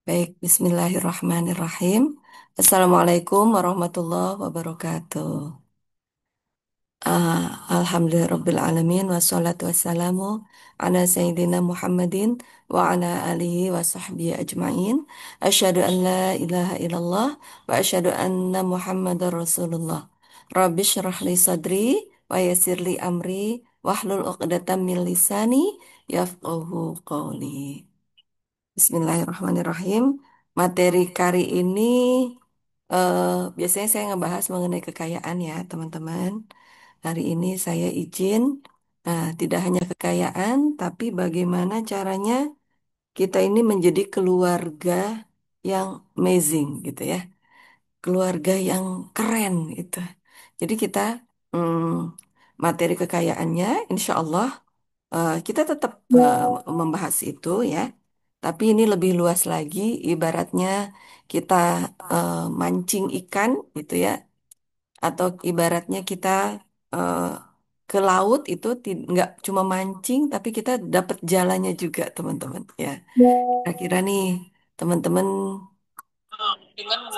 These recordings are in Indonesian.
Baik, Bismillahirrahmanirrahim. Assalamualaikum warahmatullahi wabarakatuh. Alhamdulillahirrabbilalamin. Wassalatu wassalamu ala Sayyidina Muhammadin wa ala alihi wa sahbihi ajma'in. Asyhadu an la ilaha illallah wa asyhadu anna Muhammadar Rasulullah. Rabbi syrah li sadri wa yassir li amri wahlul 'uqdatam min lisani yafqahu qawli. Bismillahirrahmanirrahim. Materi kali ini biasanya saya ngebahas mengenai kekayaan ya, teman-teman. Hari ini saya izin tidak hanya kekayaan, tapi bagaimana caranya kita ini menjadi keluarga yang amazing gitu ya, keluarga yang keren gitu. Jadi kita materi kekayaannya, insya Allah kita tetap membahas itu ya. Tapi ini lebih luas lagi, ibaratnya kita mancing ikan gitu ya, atau ibaratnya kita eh, ke laut itu nggak cuma mancing, tapi kita dapat jalannya juga, teman-teman. Ya, kira-kira nih, teman-teman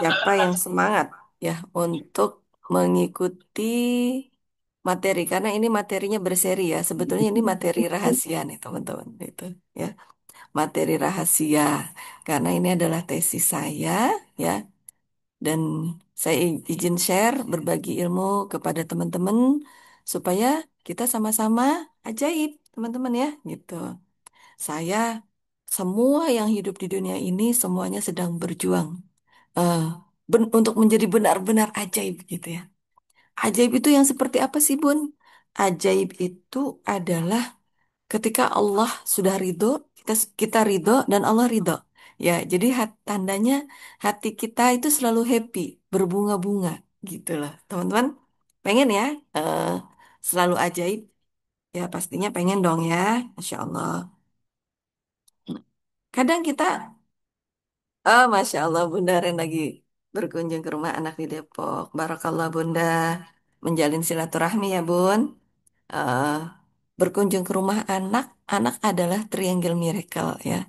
siapa yang semangat ya untuk mengikuti materi? Karena ini materinya berseri ya. Sebetulnya ini materi rahasia nih, teman-teman. Itu ya, materi rahasia. Karena ini adalah tesis saya ya. Dan saya izin share, berbagi ilmu kepada teman-teman supaya kita sama-sama ajaib, teman-teman ya, gitu. Saya semua yang hidup di dunia ini semuanya sedang berjuang eh, untuk menjadi benar-benar ajaib gitu ya. Ajaib itu yang seperti apa sih, Bun? Ajaib itu adalah ketika Allah sudah ridho, kita ridho dan Allah ridho. Ya, jadi tandanya hati kita itu selalu happy, berbunga-bunga gitu loh. Teman-teman, pengen ya eh, selalu ajaib? Ya, pastinya pengen dong ya, Masya Allah. Kadang kita, Masya Allah, Bunda Ren lagi berkunjung ke rumah anak di Depok. Barakallah Bunda, menjalin silaturahmi ya Bun. Eh, Berkunjung ke rumah anak, anak adalah triangle miracle ya.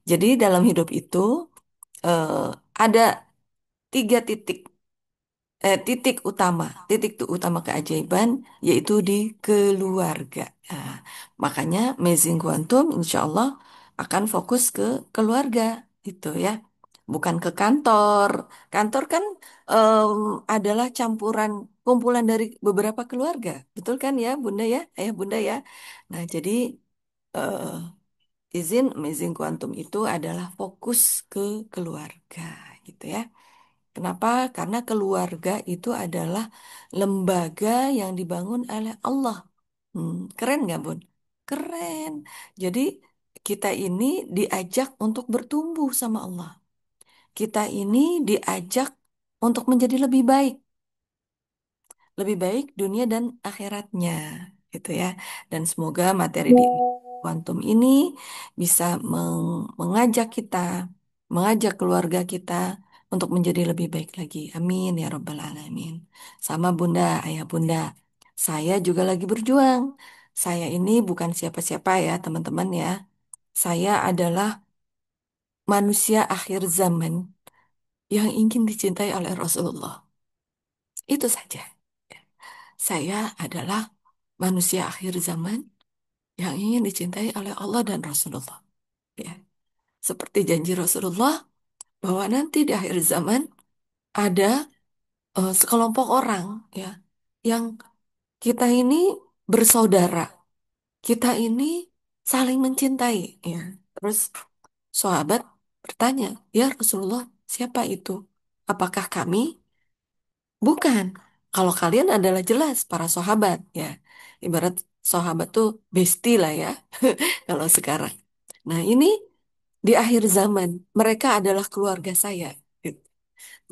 Jadi dalam hidup itu eh, ada tiga titik tuh utama keajaiban yaitu di keluarga. Nah, makanya Amazing Quantum insya Allah akan fokus ke keluarga itu ya, bukan ke kantor. Kantor kan em, adalah campuran kumpulan dari beberapa keluarga, betul kan ya Bunda ya, Ayah Bunda ya. Nah jadi eh, izin Amazing Quantum itu adalah fokus ke keluarga gitu ya. Kenapa? Karena keluarga itu adalah lembaga yang dibangun oleh Allah. Keren nggak, Bun? Keren. Jadi kita ini diajak untuk bertumbuh sama Allah. Kita ini diajak untuk menjadi lebih baik dunia dan akhiratnya, gitu ya. Dan semoga materi di kuantum ini bisa mengajak kita, mengajak keluarga kita untuk menjadi lebih baik lagi. Amin ya Rabbal Alamin. Sama Bunda, Ayah Bunda, saya juga lagi berjuang. Saya ini bukan siapa-siapa ya, teman-teman ya. Saya adalah manusia akhir zaman yang ingin dicintai oleh Rasulullah. Itu saja. Saya adalah manusia akhir zaman yang ingin dicintai oleh Allah dan Rasulullah. Ya, seperti janji Rasulullah bahwa nanti di akhir zaman ada sekelompok orang ya yang kita ini bersaudara, kita ini saling mencintai. Ya, terus sahabat bertanya, ya Rasulullah, siapa itu? Apakah kami? Bukan. Kalau kalian adalah jelas para sahabat ya. Ibarat sahabat tuh bestie lah ya kalau sekarang. Nah, ini di akhir zaman mereka adalah keluarga saya. Gitu.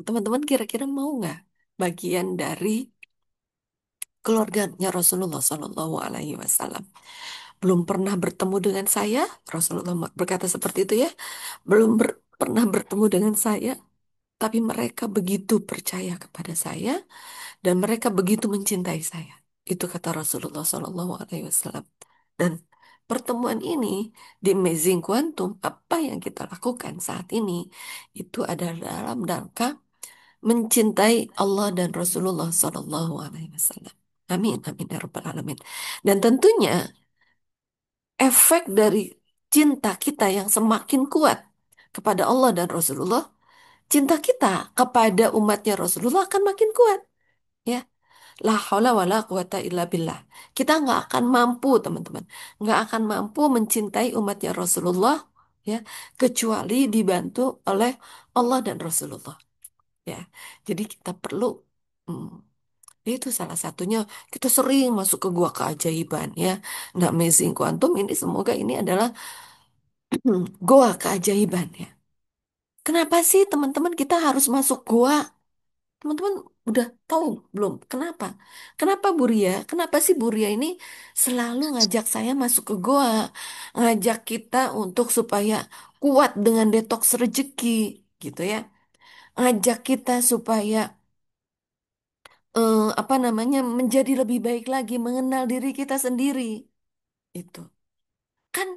Teman-teman kira-kira mau nggak bagian dari keluarganya Rasulullah Shallallahu Alaihi Wasallam? Belum pernah bertemu dengan saya, Rasulullah berkata seperti itu ya. Belum pernah bertemu dengan saya, tapi mereka begitu percaya kepada saya dan mereka begitu mencintai saya. Itu kata Rasulullah Shallallahu Alaihi Wasallam. Dan pertemuan ini di Amazing Quantum, apa yang kita lakukan saat ini itu adalah dalam rangka mencintai Allah dan Rasulullah Sallallahu Alaihi Wasallam. Amin, amin ya rabbal alamin. Dan tentunya efek dari cinta kita yang semakin kuat kepada Allah dan Rasulullah, cinta kita kepada umatnya Rasulullah akan makin kuat. Ya, la haula wa la quwata illa billah. Kita nggak akan mampu, teman-teman. Nggak akan mampu mencintai umatnya Rasulullah, ya, kecuali dibantu oleh Allah dan Rasulullah. Ya, jadi kita perlu, hmm, itu salah satunya. Kita sering masuk ke gua keajaiban, ya. Nah, Amazing Quantum ini semoga ini adalah gua keajaiban, ya. Kenapa sih teman-teman kita harus masuk gua? Teman-teman udah tahu belum? Kenapa? Kenapa Buria? Kenapa sih Buria ini selalu ngajak saya masuk ke goa, ngajak kita untuk supaya kuat dengan detoks rezeki, gitu ya. Ngajak kita supaya apa namanya menjadi lebih baik lagi, mengenal diri kita sendiri. Itu kan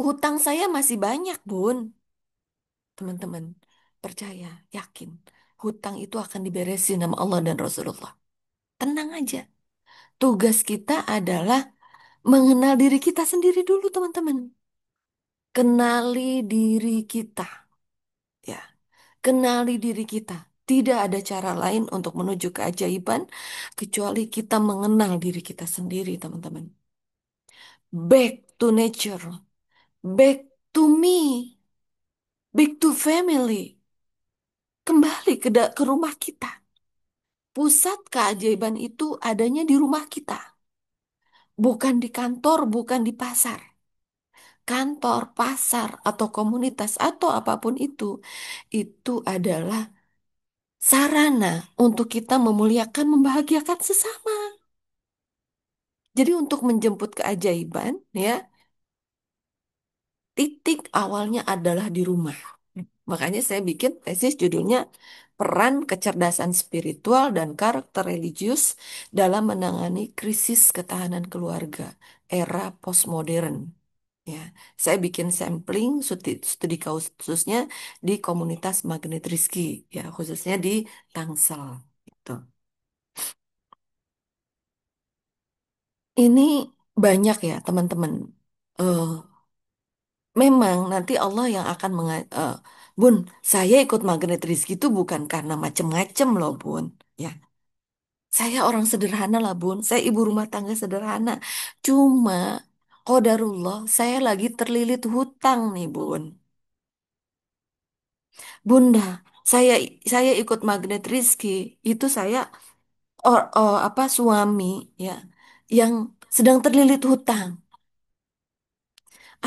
hutang saya masih banyak, Bun. Teman-teman percaya, yakin, hutang itu akan diberesin sama Allah dan Rasulullah. Tenang aja. Tugas kita adalah mengenal diri kita sendiri dulu, teman-teman. Kenali diri kita, ya. Kenali diri kita. Tidak ada cara lain untuk menuju keajaiban kecuali kita mengenal diri kita sendiri, teman-teman. Back to nature, back to me, back to family. Kembali ke rumah kita. Pusat keajaiban itu adanya di rumah kita, bukan di kantor, bukan di pasar. Kantor, pasar, atau komunitas, atau apapun itu adalah sarana untuk kita memuliakan, membahagiakan sesama. Jadi untuk menjemput keajaiban, ya, titik awalnya adalah di rumah. Makanya saya bikin tesis judulnya Peran Kecerdasan Spiritual dan Karakter Religius dalam Menangani Krisis Ketahanan Keluarga Era Postmodern. Ya, saya bikin sampling studi khususnya di komunitas Magnet Rizky, ya, khususnya di Tangsel. Gitu. Ini banyak ya teman-teman. Eh, Memang nanti Allah yang akan Bun, saya ikut Magnet Rizky itu bukan karena macem-macem loh, Bun. Ya, saya orang sederhana lah, Bun. Saya ibu rumah tangga sederhana. Cuma, qadarullah, saya lagi terlilit hutang nih, Bun. Bunda, saya saya ikut Magnet Rizky. Itu saya apa suami, ya, yang sedang terlilit hutang,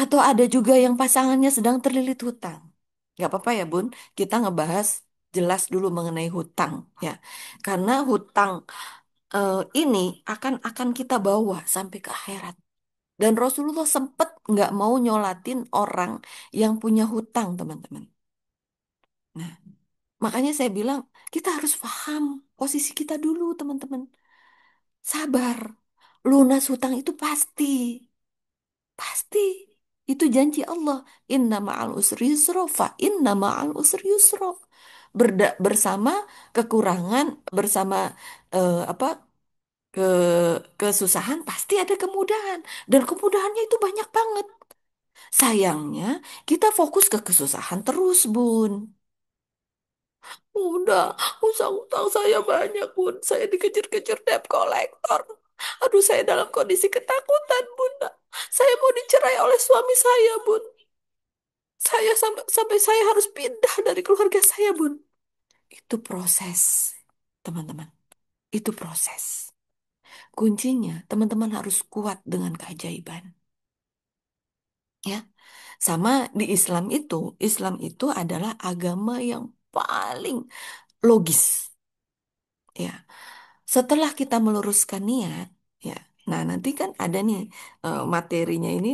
atau ada juga yang pasangannya sedang terlilit hutang. Gak apa-apa ya, Bun. Kita ngebahas jelas dulu mengenai hutang, ya. Karena hutang ini akan kita bawa sampai ke akhirat. Dan Rasulullah sempat nggak mau nyolatin orang yang punya hutang, teman-teman. Nah, makanya saya bilang kita harus paham posisi kita dulu, teman-teman. Sabar. Lunas hutang itu pasti. Pasti. Itu janji Allah. Inna ma'al usri yusra fa inna ma'al usri yusra. Bersama kekurangan, bersama apa ke kesusahan pasti ada kemudahan. Dan kemudahannya itu banyak banget. Sayangnya kita fokus ke kesusahan terus, Bun. Udah, utang saya banyak, Bun. Saya dikejar-kejar debt collector. Aduh, saya dalam kondisi ketakutan, Bunda. Saya mau dicerai oleh suami saya, Bun. Saya sampai saya harus pindah dari keluarga saya, Bun. Itu proses, teman-teman. Itu proses. Kuncinya, teman-teman harus kuat dengan keajaiban. Ya, sama di Islam itu adalah agama yang paling logis. Ya, setelah kita meluruskan niat, ya. Nah, nanti kan ada nih materinya ini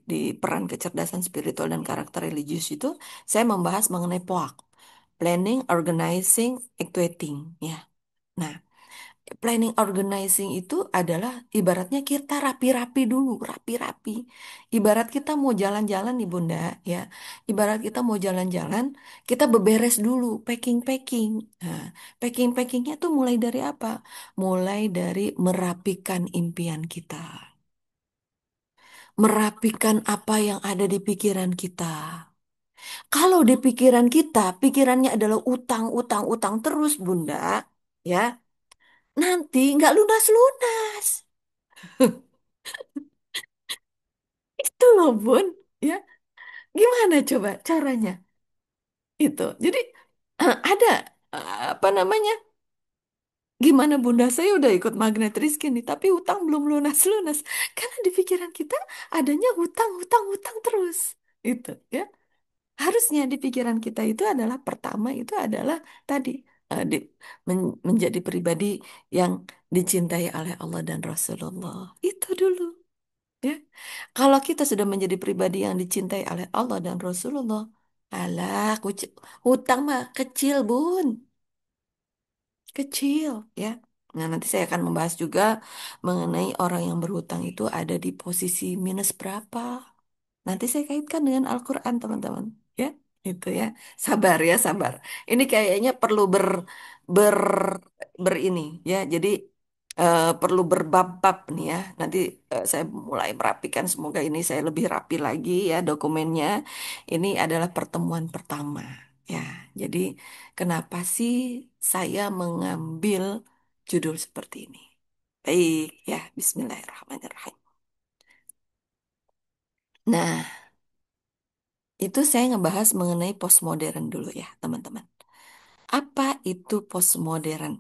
di peran kecerdasan spiritual dan karakter religius itu saya membahas mengenai POAK, planning, organizing, actuating, ya. Nah, Planning organizing itu adalah ibaratnya kita rapi-rapi dulu, rapi-rapi. Ibarat kita mau jalan-jalan nih Bunda, ya. Ibarat kita mau jalan-jalan, kita beberes dulu, packing-packing. Nah, packing-packingnya tuh mulai dari apa? Mulai dari merapikan impian kita. Merapikan apa yang ada di pikiran kita. Kalau di pikiran kita, pikirannya adalah utang, utang, utang terus, Bunda, ya. Nanti nggak lunas-lunas. Itu loh, Bun. Ya, gimana coba caranya? Itu. Jadi ada apa namanya? Gimana Bunda saya udah ikut magnet Rizky nih, tapi hutang belum lunas-lunas. Karena di pikiran kita adanya hutang, hutang, hutang terus. Itu ya. Harusnya di pikiran kita itu adalah pertama itu adalah tadi menjadi pribadi yang dicintai oleh Allah dan Rasulullah. Itu dulu. Ya. Kalau kita sudah menjadi pribadi yang dicintai oleh Allah dan Rasulullah, alah, hutang mah kecil, Bun. Kecil, ya. Nah, nanti saya akan membahas juga mengenai orang yang berhutang itu ada di posisi minus berapa. Nanti saya kaitkan dengan Al-Quran, teman-teman. Ya, itu ya. Sabar ya, sabar. Ini kayaknya perlu ber, ber ini, ya. Jadi perlu berbab-bab nih ya. Nanti saya mulai merapikan. Semoga ini saya lebih rapi lagi ya dokumennya. Ini adalah pertemuan pertama. Ya, jadi kenapa sih saya mengambil judul seperti ini? Baik, ya. Bismillahirrahmanirrahim. Nah, itu saya ngebahas mengenai postmodern dulu ya, teman-teman. Apa itu postmodern?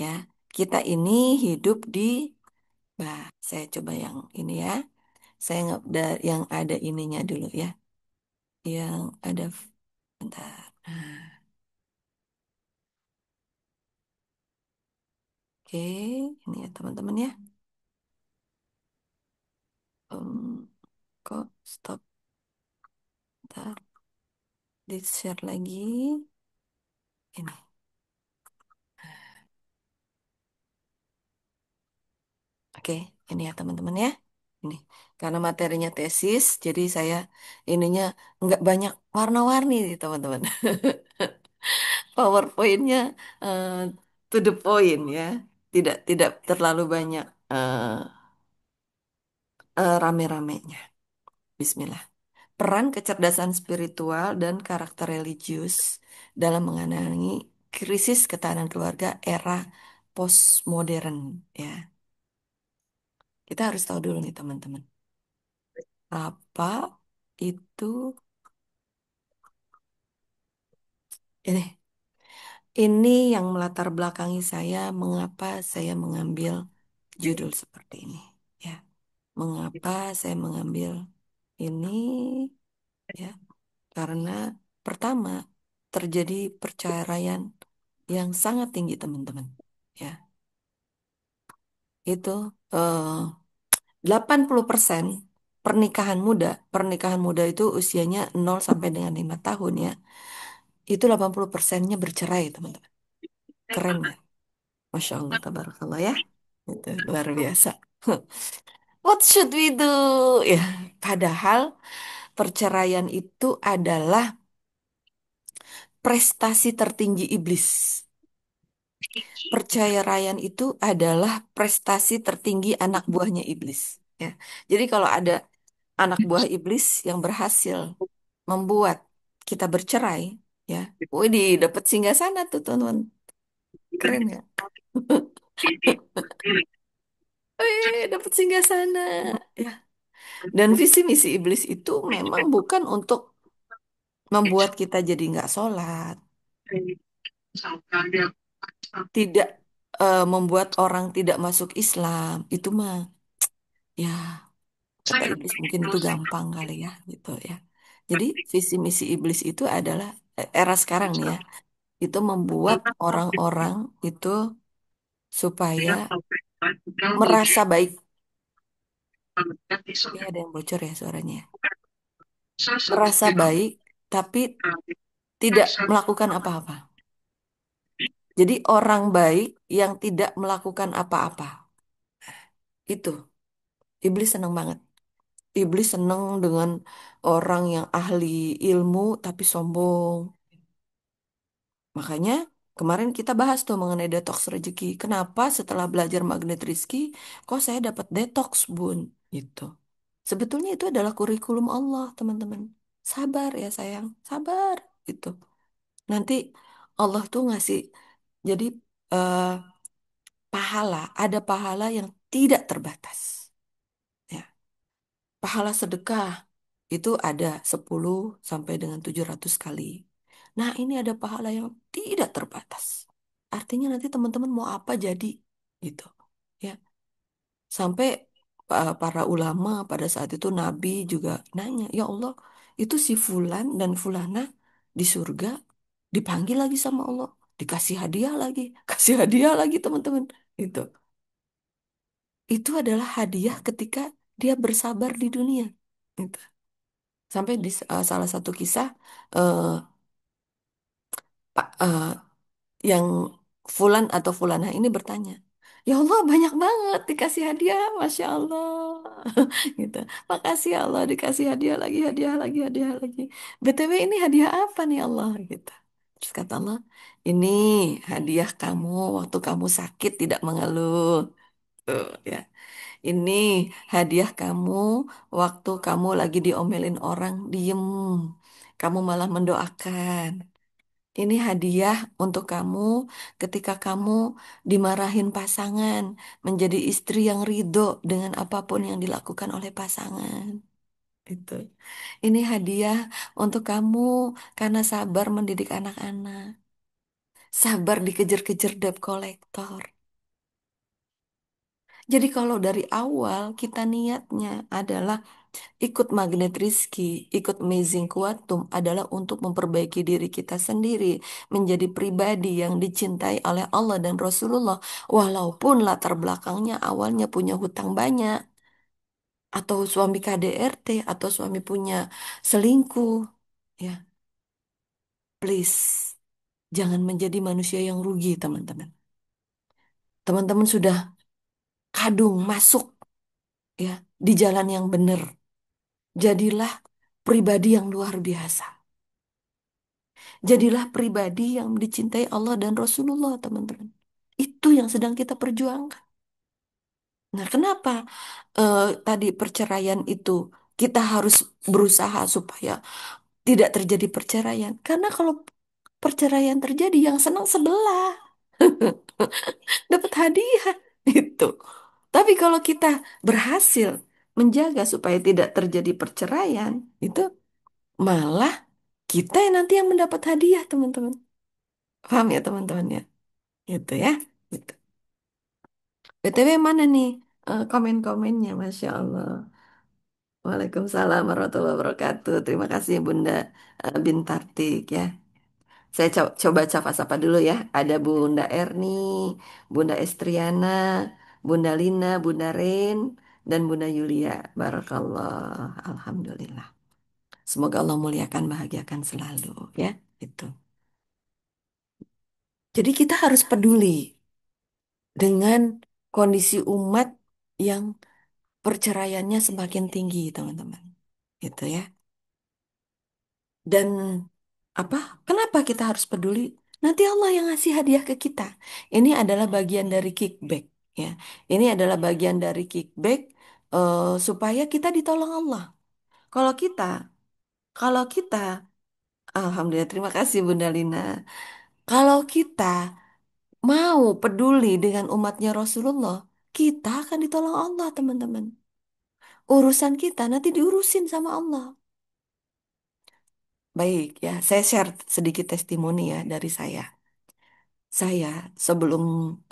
Ya, kita ini hidup di, bah, saya coba yang ini ya. Saya yang ada ininya dulu ya. Yang ada, bentar. Nah, oke, ini ya teman-teman ya. Kok stop, bentar. Di share lagi. Ini, oke, ini ya teman-teman ya. Ini, karena materinya tesis, jadi saya ininya nggak banyak warna-warni nih teman-teman. PowerPoint-nya eh, to the point ya. Tidak terlalu banyak rame-ramenya. Bismillah. Peran kecerdasan spiritual dan karakter religius dalam mengenangi krisis ketahanan keluarga era postmodern ya. Kita harus tahu dulu nih teman-teman. Apa itu ini? Ini yang melatar belakangi saya mengapa saya mengambil judul seperti ini ya. Mengapa saya mengambil ini ya? Karena pertama terjadi perceraian yang sangat tinggi teman-teman. Ya, itu 80% pernikahan muda itu usianya 0 sampai dengan 5 tahun ya. Itu 80%-nya bercerai teman-teman. Keren ya? Masya Allah, tabarakallah ya. Itu luar biasa. What should we do? Ya, padahal perceraian itu adalah prestasi tertinggi iblis. Perceraian itu adalah prestasi tertinggi anak buahnya iblis. Ya. Jadi kalau ada anak buah iblis yang berhasil membuat kita bercerai, ya, wih, dapat singgasana tuh teman-teman. Keren ya? Wih, dapat singgasana. Ya. Dan visi misi iblis itu memang bukan untuk membuat kita jadi nggak sholat, tidak membuat orang tidak masuk Islam. Itu mah, ya kata iblis mungkin itu gampang kali ya, gitu ya. Jadi visi misi iblis itu adalah era sekarang nih ya, itu membuat orang-orang itu supaya merasa baik. Ya ada yang bocor ya suaranya, ya. Merasa baik tapi tidak melakukan apa-apa. Jadi orang baik yang tidak melakukan apa-apa. Itu iblis seneng banget. Iblis seneng dengan orang yang ahli ilmu tapi sombong. Makanya kemarin kita bahas tuh mengenai detox rezeki. Kenapa setelah belajar magnet rezeki, kok saya dapat detox, Bun? Gitu. Sebetulnya itu adalah kurikulum Allah, teman-teman. Sabar ya sayang, sabar. Gitu. Nanti Allah tuh ngasih, jadi eh, pahala, ada pahala yang tidak terbatas. Ya, pahala sedekah itu ada 10 sampai dengan 700 kali. Nah, ini ada pahala yang tidak terbatas. Artinya nanti teman-teman mau apa jadi gitu. Ya, sampai para ulama pada saat itu Nabi juga nanya, "Ya Allah, itu si fulan dan fulana di surga dipanggil lagi sama Allah, dikasih hadiah lagi, kasih hadiah lagi teman-teman." Itu. Itu adalah hadiah ketika dia bersabar di dunia. Gitu. Sampai di salah satu kisah eh, Pak yang Fulan atau Fulana ini bertanya, "Ya Allah banyak banget dikasih hadiah, Masya Allah." Gitu. "Makasih ya Allah dikasih hadiah lagi, hadiah lagi. BTW ini hadiah apa nih Allah?" Gitu. Terus kata Allah, "Ini hadiah kamu waktu kamu sakit tidak mengeluh." Tuh, ya. "Ini hadiah kamu waktu kamu lagi diomelin orang, diem. Kamu malah mendoakan. Ini hadiah untuk kamu ketika kamu dimarahin pasangan, menjadi istri yang ridho dengan apapun yang dilakukan oleh pasangan." Gitu. "Ini hadiah untuk kamu karena sabar mendidik anak-anak, sabar dikejar-kejar debt collector." Jadi kalau dari awal kita niatnya adalah ikut magnet Rizki, ikut amazing kuatum adalah untuk memperbaiki diri kita sendiri, menjadi pribadi yang dicintai oleh Allah dan Rasulullah, walaupun latar belakangnya awalnya punya hutang banyak, atau suami KDRT, atau suami punya selingkuh, ya, please, jangan menjadi manusia yang rugi, teman-teman. Teman-teman sudah kadung masuk, ya, di jalan yang benar. Jadilah pribadi yang luar biasa. Jadilah pribadi yang dicintai Allah dan Rasulullah, teman-teman. Itu yang sedang kita perjuangkan. Nah, kenapa tadi perceraian itu kita harus berusaha supaya tidak terjadi perceraian? Karena kalau perceraian terjadi, yang senang sebelah, dapat hadiah itu. Tapi kalau kita berhasil menjaga supaya tidak terjadi perceraian, itu malah kita yang nanti yang mendapat hadiah, teman-teman. Paham ya, teman-teman ya? Gitu ya. Gitu. BTW mana nih komen-komennya, Masya Allah. Waalaikumsalam warahmatullahi wabarakatuh. Terima kasih Bunda Bintartik ya. Saya coba sapa-sapa dulu ya. Ada Bunda Erni, Bunda Estriana, Bunda Lina, Bunda Ren, dan Bunda Yulia. Barakallah. Alhamdulillah. Semoga Allah muliakan, bahagiakan selalu ya. Itu. Jadi kita harus peduli dengan kondisi umat yang perceraiannya semakin tinggi, teman-teman. Gitu ya. Dan apa? Kenapa kita harus peduli? Nanti Allah yang ngasih hadiah ke kita. Ini adalah bagian dari kickback, ya. Ini adalah bagian dari kickback supaya kita ditolong Allah. Kalau kita, kalau kita, Alhamdulillah, terima kasih Bunda Lina. Kalau kita mau peduli dengan umatnya Rasulullah, kita akan ditolong Allah, teman-teman. Urusan kita nanti diurusin sama Allah. Baik ya, saya share sedikit testimoni ya dari saya. Saya sebelum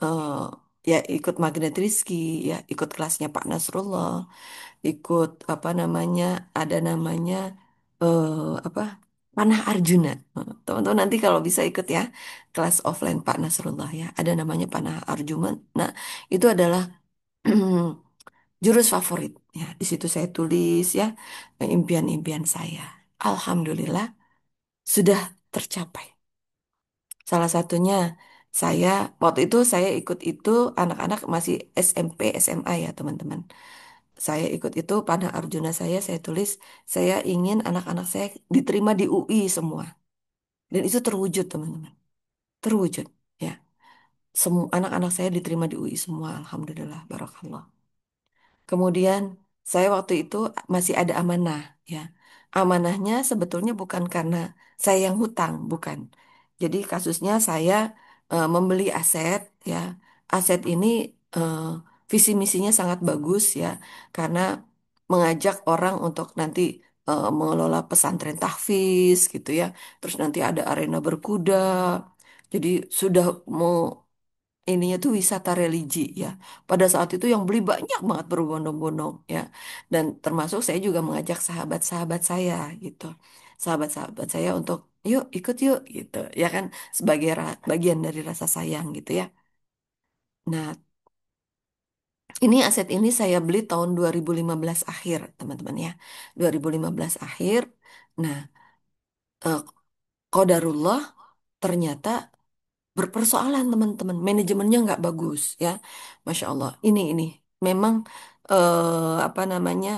eh, ya ikut Magnet Rizky, ya ikut kelasnya Pak Nasrullah, ikut apa namanya, ada namanya apa Panah Arjuna. Teman-teman nanti kalau bisa ikut ya kelas offline Pak Nasrullah ya, ada namanya Panah Arjuna. Nah, itu adalah jurus favorit. Ya, di situ saya tulis ya impian-impian saya. Alhamdulillah sudah tercapai. Salah satunya Saya waktu itu saya ikut itu anak-anak masih SMP, SMA ya teman-teman. Saya ikut itu pada Arjuna saya tulis saya ingin anak-anak saya diterima di UI semua. Dan itu terwujud teman-teman. Terwujud ya. Semua anak-anak saya diterima di UI semua. Alhamdulillah, barakallah. Kemudian saya waktu itu masih ada amanah ya. Amanahnya sebetulnya bukan karena saya yang hutang, bukan. Jadi kasusnya saya membeli aset ya. Aset ini eh, visi misinya sangat bagus ya karena mengajak orang untuk nanti mengelola pesantren tahfiz gitu ya. Terus nanti ada arena berkuda. Jadi sudah mau ininya tuh wisata religi ya. Pada saat itu yang beli banyak banget berbondong-bondong ya. Dan termasuk saya juga mengajak sahabat-sahabat saya gitu. Sahabat-sahabat saya untuk yuk ikut yuk gitu. Ya kan sebagai bagian dari rasa sayang gitu ya. Nah, ini aset ini saya beli tahun 2015 akhir, teman-teman ya. 2015 akhir. Nah, eh, qadarullah ternyata berpersoalan teman-teman manajemennya nggak bagus ya Masya Allah ini memang apa namanya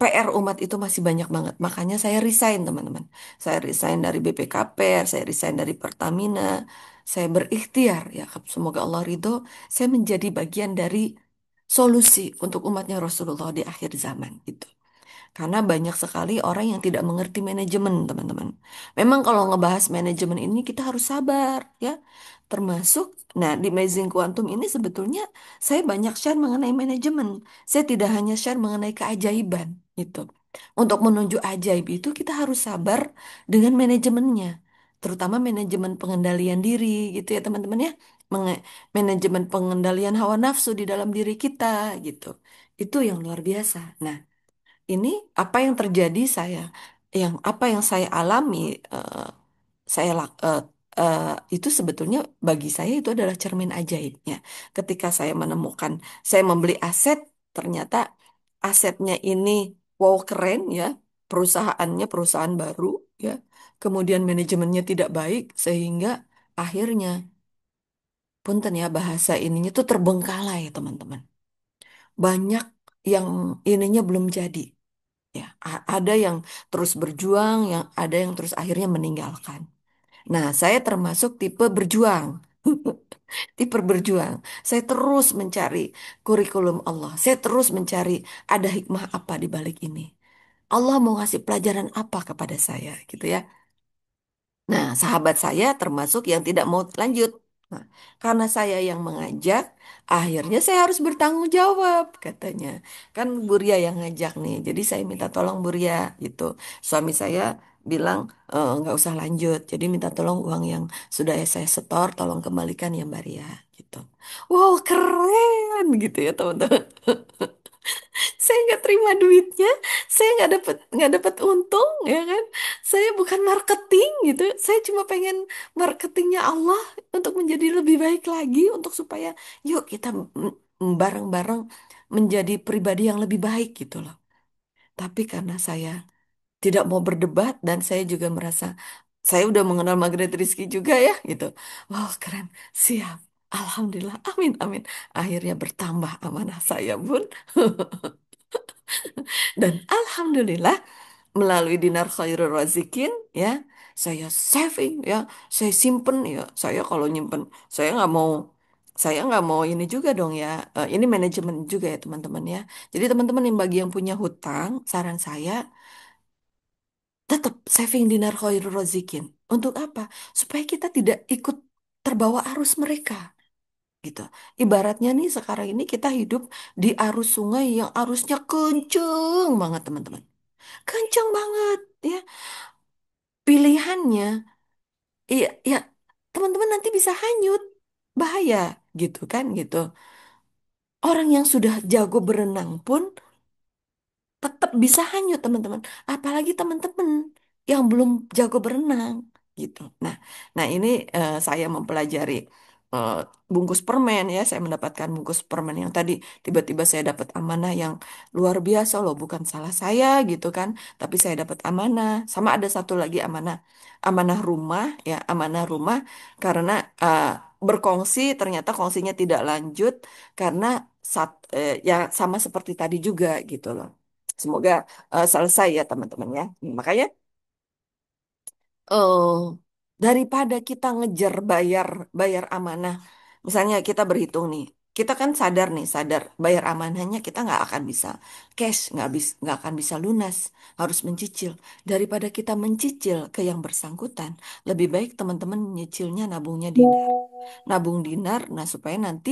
PR umat itu masih banyak banget makanya saya resign teman-teman saya resign dari BPKP saya resign dari Pertamina saya berikhtiar ya semoga Allah ridho saya menjadi bagian dari solusi untuk umatnya Rasulullah di akhir zaman itu karena banyak sekali orang yang tidak mengerti manajemen, teman-teman. Memang kalau ngebahas manajemen ini kita harus sabar, ya. Termasuk, nah di Amazing Quantum ini sebetulnya saya banyak share mengenai manajemen. Saya tidak hanya share mengenai keajaiban, gitu. Untuk menuju ajaib itu kita harus sabar dengan manajemennya. Terutama manajemen pengendalian diri, gitu ya teman-teman ya. Manajemen pengendalian hawa nafsu di dalam diri kita, gitu. Itu yang luar biasa. Nah, ini apa yang terjadi apa yang saya alami saya eh, itu sebetulnya bagi saya itu adalah cermin ajaibnya ketika saya menemukan saya membeli aset ternyata asetnya ini wow keren ya perusahaannya perusahaan baru ya kemudian manajemennya tidak baik sehingga akhirnya punten ya bahasa ininya tuh terbengkalai teman-teman banyak yang ininya belum jadi. Ya, ada yang terus berjuang, yang ada yang terus akhirnya meninggalkan. Nah, saya termasuk tipe berjuang. Tipe berjuang. Saya terus mencari kurikulum Allah. Saya terus mencari ada hikmah apa di balik ini. Allah mau ngasih pelajaran apa kepada saya, gitu ya. Nah, sahabat saya termasuk yang tidak mau lanjut. Nah, karena saya yang mengajak, akhirnya saya harus bertanggung jawab, katanya. Kan Buria yang ngajak nih, jadi saya minta tolong Buria, gitu. Suami saya bilang, nggak usah lanjut, jadi minta tolong uang yang sudah saya setor, tolong kembalikan ya Mbak Ria, gitu. Wow, keren, gitu ya teman-teman. Saya nggak terima duitnya, saya nggak dapat untung, ya kan? Saya bukan marketing gitu, saya cuma pengen marketingnya Allah untuk menjadi lebih baik lagi, untuk supaya yuk kita bareng-bareng menjadi pribadi yang lebih baik gitu loh. Tapi karena saya tidak mau berdebat dan saya juga merasa saya udah mengenal Margaret Rizky juga ya gitu. Wow, keren. Siap. Alhamdulillah. Amin, amin. Akhirnya bertambah amanah saya, Bun. Dan alhamdulillah melalui Dinar Khairul Razikin ya, saya saving ya, saya simpen ya. Saya kalau nyimpen, saya nggak mau ini juga dong ya. Ini manajemen juga ya teman-teman ya. Jadi teman-teman yang bagi yang punya hutang, saran saya tetap saving Dinar Khairul Razikin. Untuk apa? Supaya kita tidak ikut terbawa arus mereka gitu. Ibaratnya nih sekarang ini kita hidup di arus sungai yang arusnya kenceng banget teman-teman. Kenceng banget ya. Pilihannya, iya, ya teman-teman nanti bisa hanyut. Bahaya gitu kan gitu. Orang yang sudah jago berenang pun tetap bisa hanyut teman-teman. Apalagi teman-teman yang belum jago berenang gitu. Nah, nah ini saya mempelajari eh, bungkus permen ya. Saya mendapatkan bungkus permen yang tadi tiba-tiba saya dapat amanah yang luar biasa loh. Bukan salah saya gitu kan, tapi saya dapat amanah. Sama ada satu lagi amanah, amanah rumah ya, amanah rumah karena berkongsi, ternyata kongsinya tidak lanjut karena ya sama seperti tadi juga gitu loh. Semoga selesai ya teman-teman ya. Makanya eh daripada kita ngejar bayar bayar amanah, misalnya kita berhitung nih, kita kan sadar nih, sadar bayar amanahnya kita nggak akan bisa cash, nggak akan bisa lunas, harus mencicil. Daripada kita mencicil ke yang bersangkutan, lebih baik teman-teman nyicilnya nabungnya dinar, nabung dinar, nah supaya nanti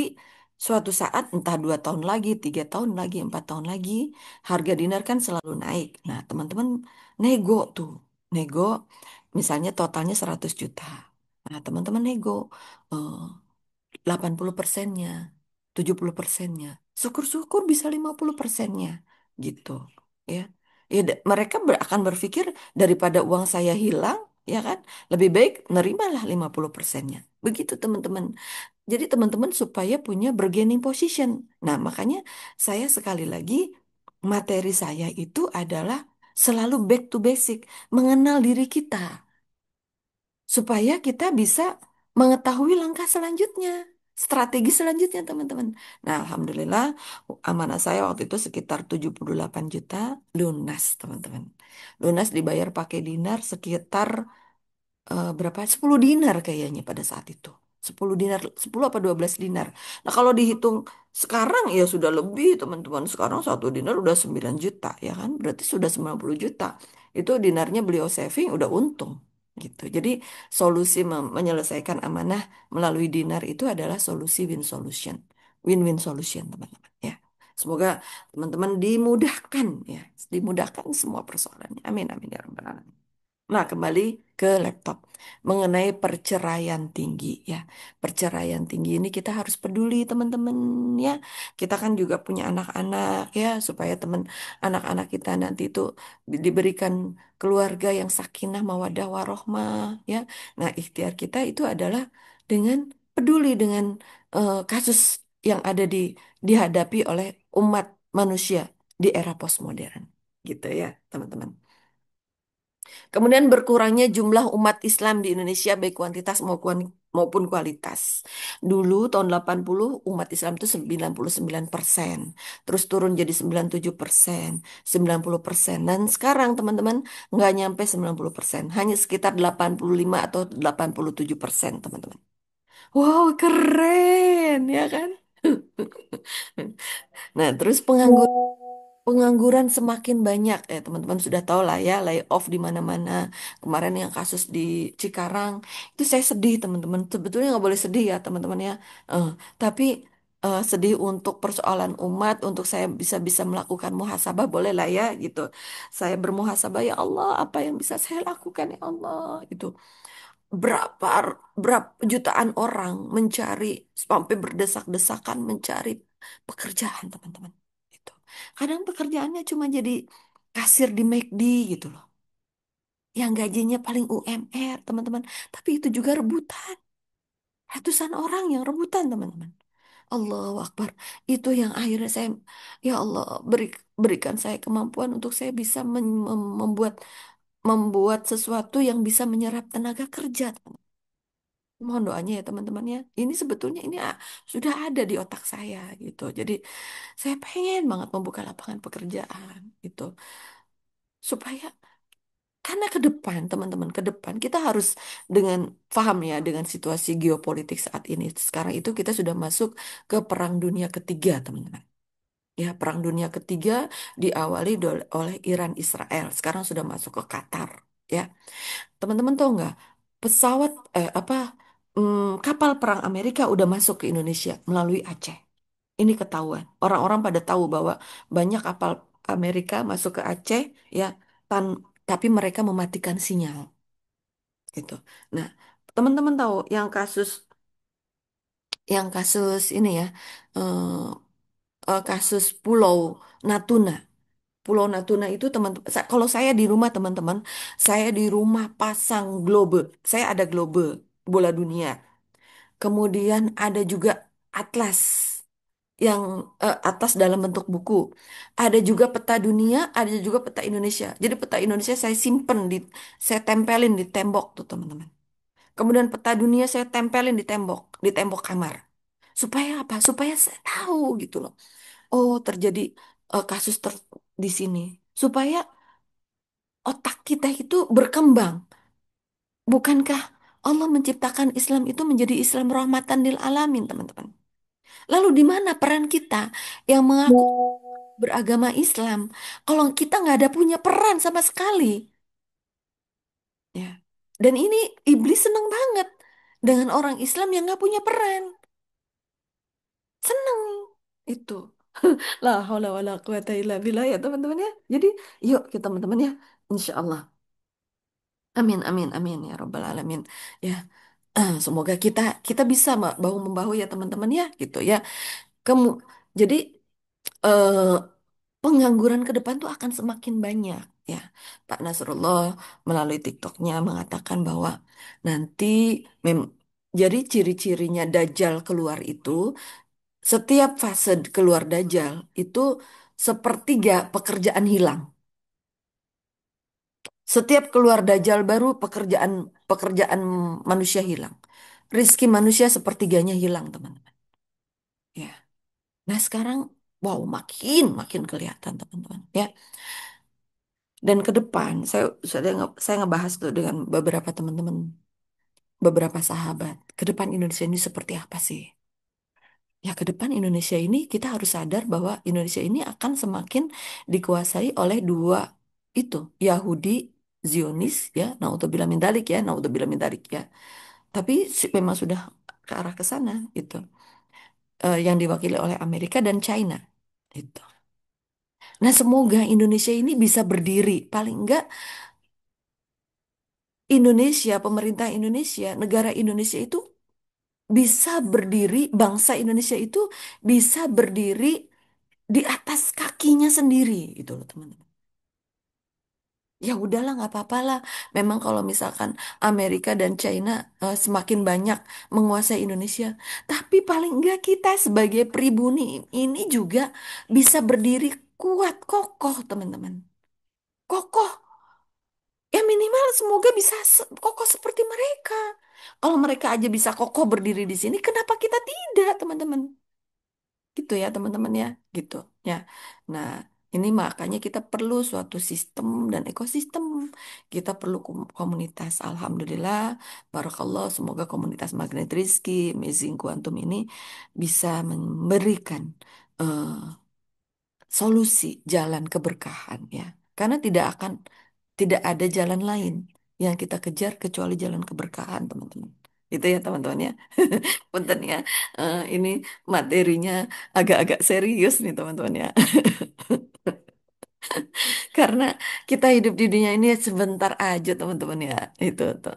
suatu saat entah 2 tahun lagi, 3 tahun lagi, 4 tahun lagi, harga dinar kan selalu naik. Nah teman-teman nego tuh, nego. Misalnya totalnya 100 juta. Nah, teman-teman nego eh, 80%-nya, 70%-nya. Syukur-syukur bisa 50%-nya gitu. Ya. Ya, mereka akan berpikir daripada uang saya hilang, ya kan? Lebih baik nerimalah 50%-nya. Begitu teman-teman. Jadi teman-teman supaya punya bargaining position. Nah, makanya saya sekali lagi materi saya itu adalah selalu back to basic, mengenal diri kita supaya kita bisa mengetahui langkah selanjutnya, strategi selanjutnya, teman-teman. Nah, alhamdulillah amanah saya waktu itu sekitar 78 juta lunas, teman-teman. Lunas dibayar pakai dinar sekitar berapa? 10 dinar kayaknya pada saat itu. 10 dinar, 10 apa 12 dinar. Nah, kalau dihitung sekarang ya sudah lebih, teman-teman. Sekarang 1 dinar udah 9 juta, ya kan? Berarti sudah 90 juta. Itu dinarnya beliau saving udah untung gitu. Jadi solusi menyelesaikan amanah melalui dinar itu adalah solusi win solution. Win-win solution, teman-teman, ya. Semoga teman-teman dimudahkan ya, dimudahkan semua persoalannya. Amin amin ya rabbal alamin. Nah, kembali ke laptop mengenai perceraian tinggi ya. Perceraian tinggi ini kita harus peduli teman-teman ya. Kita kan juga punya anak-anak ya supaya teman anak-anak kita nanti itu diberikan keluarga yang sakinah mawaddah warohmah ya. Nah, ikhtiar kita itu adalah dengan peduli dengan kasus yang ada dihadapi oleh umat manusia di era postmodern gitu ya, teman-teman. Kemudian berkurangnya jumlah umat Islam di Indonesia baik kuantitas maupun kualitas. Dulu tahun 80 umat Islam itu 99%. Terus turun jadi 97%, 90%. Dan sekarang teman-teman nggak nyampe 90%. Hanya sekitar 85 atau 87%, teman-teman. Wow, keren ya kan? Nah, terus pengangguran semakin banyak ya teman-teman sudah tahu lah ya layoff di mana-mana. Kemarin yang kasus di Cikarang itu saya sedih teman-teman. Sebetulnya nggak boleh sedih ya teman-teman ya. Eh, tapi sedih untuk persoalan umat, untuk saya bisa melakukan muhasabah boleh lah ya gitu. Saya bermuhasabah ya Allah apa yang bisa saya lakukan ya Allah itu. Berapa berapa jutaan orang mencari sampai berdesak-desakan mencari pekerjaan teman-teman. Itu. Kadang pekerjaannya cuma jadi kasir di McD gitu loh. Yang gajinya paling UMR, teman-teman. Tapi itu juga rebutan. Ratusan orang yang rebutan, teman-teman. Allahu Akbar. Itu yang akhirnya saya, ya Allah, berikan saya kemampuan untuk saya bisa membuat sesuatu yang bisa menyerap tenaga kerja. Mohon doanya ya teman-teman ya. Ini sebetulnya ini sudah ada di otak saya gitu. Jadi saya pengen banget membuka lapangan pekerjaan gitu. Supaya karena ke depan teman-teman ke depan kita harus dengan paham ya dengan situasi geopolitik saat ini. Sekarang itu kita sudah masuk ke Perang Dunia Ketiga, teman-teman. Ya, Perang Dunia Ketiga diawali oleh Iran Israel. Sekarang sudah masuk ke Qatar, ya. Teman-teman tahu nggak pesawat kapal perang Amerika udah masuk ke Indonesia melalui Aceh. Ini ketahuan. Orang-orang pada tahu bahwa banyak kapal Amerika masuk ke Aceh ya, tan tapi mereka mematikan sinyal gitu. Nah, teman-teman tahu yang kasus ini ya, eh, kasus Pulau Natuna. Pulau Natuna itu teman-teman, kalau saya di rumah teman-teman, saya di rumah pasang globe. Saya ada globe bola dunia. Kemudian ada juga atlas yang atas dalam bentuk buku. Ada juga peta dunia, ada juga peta Indonesia. Jadi peta Indonesia saya simpen saya tempelin di tembok tuh teman-teman. Kemudian peta dunia saya tempelin di tembok kamar. Supaya apa? Supaya saya tahu gitu loh. Oh, terjadi kasus di sini. Supaya otak kita itu berkembang. Bukankah Allah menciptakan Islam itu menjadi Islam rahmatan lil alamin, teman-teman? Lalu di mana peran kita yang mengaku beragama Islam kalau kita nggak ada punya peran sama sekali? Ya. Dan ini iblis seneng banget dengan orang Islam yang nggak punya peran. Seneng itu. La haula wala quwata illa billah ya teman-teman ya. Jadi yuk kita teman-teman ya. Insya Allah. Amin, amin, amin ya Rabbal Alamin. Ya, semoga kita kita bisa bahu membahu ya teman-teman ya gitu ya. Kamu jadi eh, pengangguran ke depan tuh akan semakin banyak ya. Pak Nasrullah melalui TikToknya mengatakan bahwa nanti mem jadi ciri-cirinya Dajjal keluar itu setiap fase keluar Dajjal itu sepertiga pekerjaan hilang. Setiap keluar Dajjal baru pekerjaan pekerjaan manusia hilang. Rizki manusia sepertiganya hilang, teman-teman. Ya. Nah, sekarang wow makin makin kelihatan, teman-teman. Ya. Dan ke depan saya ngebahas tuh dengan beberapa teman-teman, beberapa sahabat. Ke depan Indonesia ini seperti apa sih? Ya, ke depan Indonesia ini kita harus sadar bahwa Indonesia ini akan semakin dikuasai oleh dua itu, Yahudi, Zionis, ya, naudzubillah min dzalik ya, naudzubillah min dzalik ya. Tapi memang sudah ke arah ke sana itu, yang diwakili oleh Amerika dan China itu. Nah, semoga Indonesia ini bisa berdiri, paling enggak Indonesia, pemerintah Indonesia, negara Indonesia itu bisa berdiri, bangsa Indonesia itu bisa berdiri di atas kakinya sendiri gitu loh teman-teman. Ya udahlah nggak apa-apa lah. Memang kalau misalkan Amerika dan China semakin banyak menguasai Indonesia, tapi paling enggak kita sebagai pribumi ini juga bisa berdiri kuat, kokoh teman-teman. Kokoh. Ya minimal semoga bisa kokoh seperti mereka. Kalau mereka aja bisa kokoh berdiri di sini, kenapa kita tidak, teman-teman? Gitu ya teman-teman ya, gitu ya. Nah, ini makanya kita perlu suatu sistem dan ekosistem. Kita perlu komunitas. Alhamdulillah, barakallah, semoga komunitas Magnet Rizky, Amazing Quantum ini bisa memberikan eh, solusi jalan keberkahan ya. Karena tidak ada jalan lain yang kita kejar kecuali jalan keberkahan, teman-teman. Itu ya teman-teman ya. Punten ya, ini materinya agak-agak serius nih teman-teman ya. Karena kita hidup di dunia ini sebentar aja teman-teman ya. Itu tuh.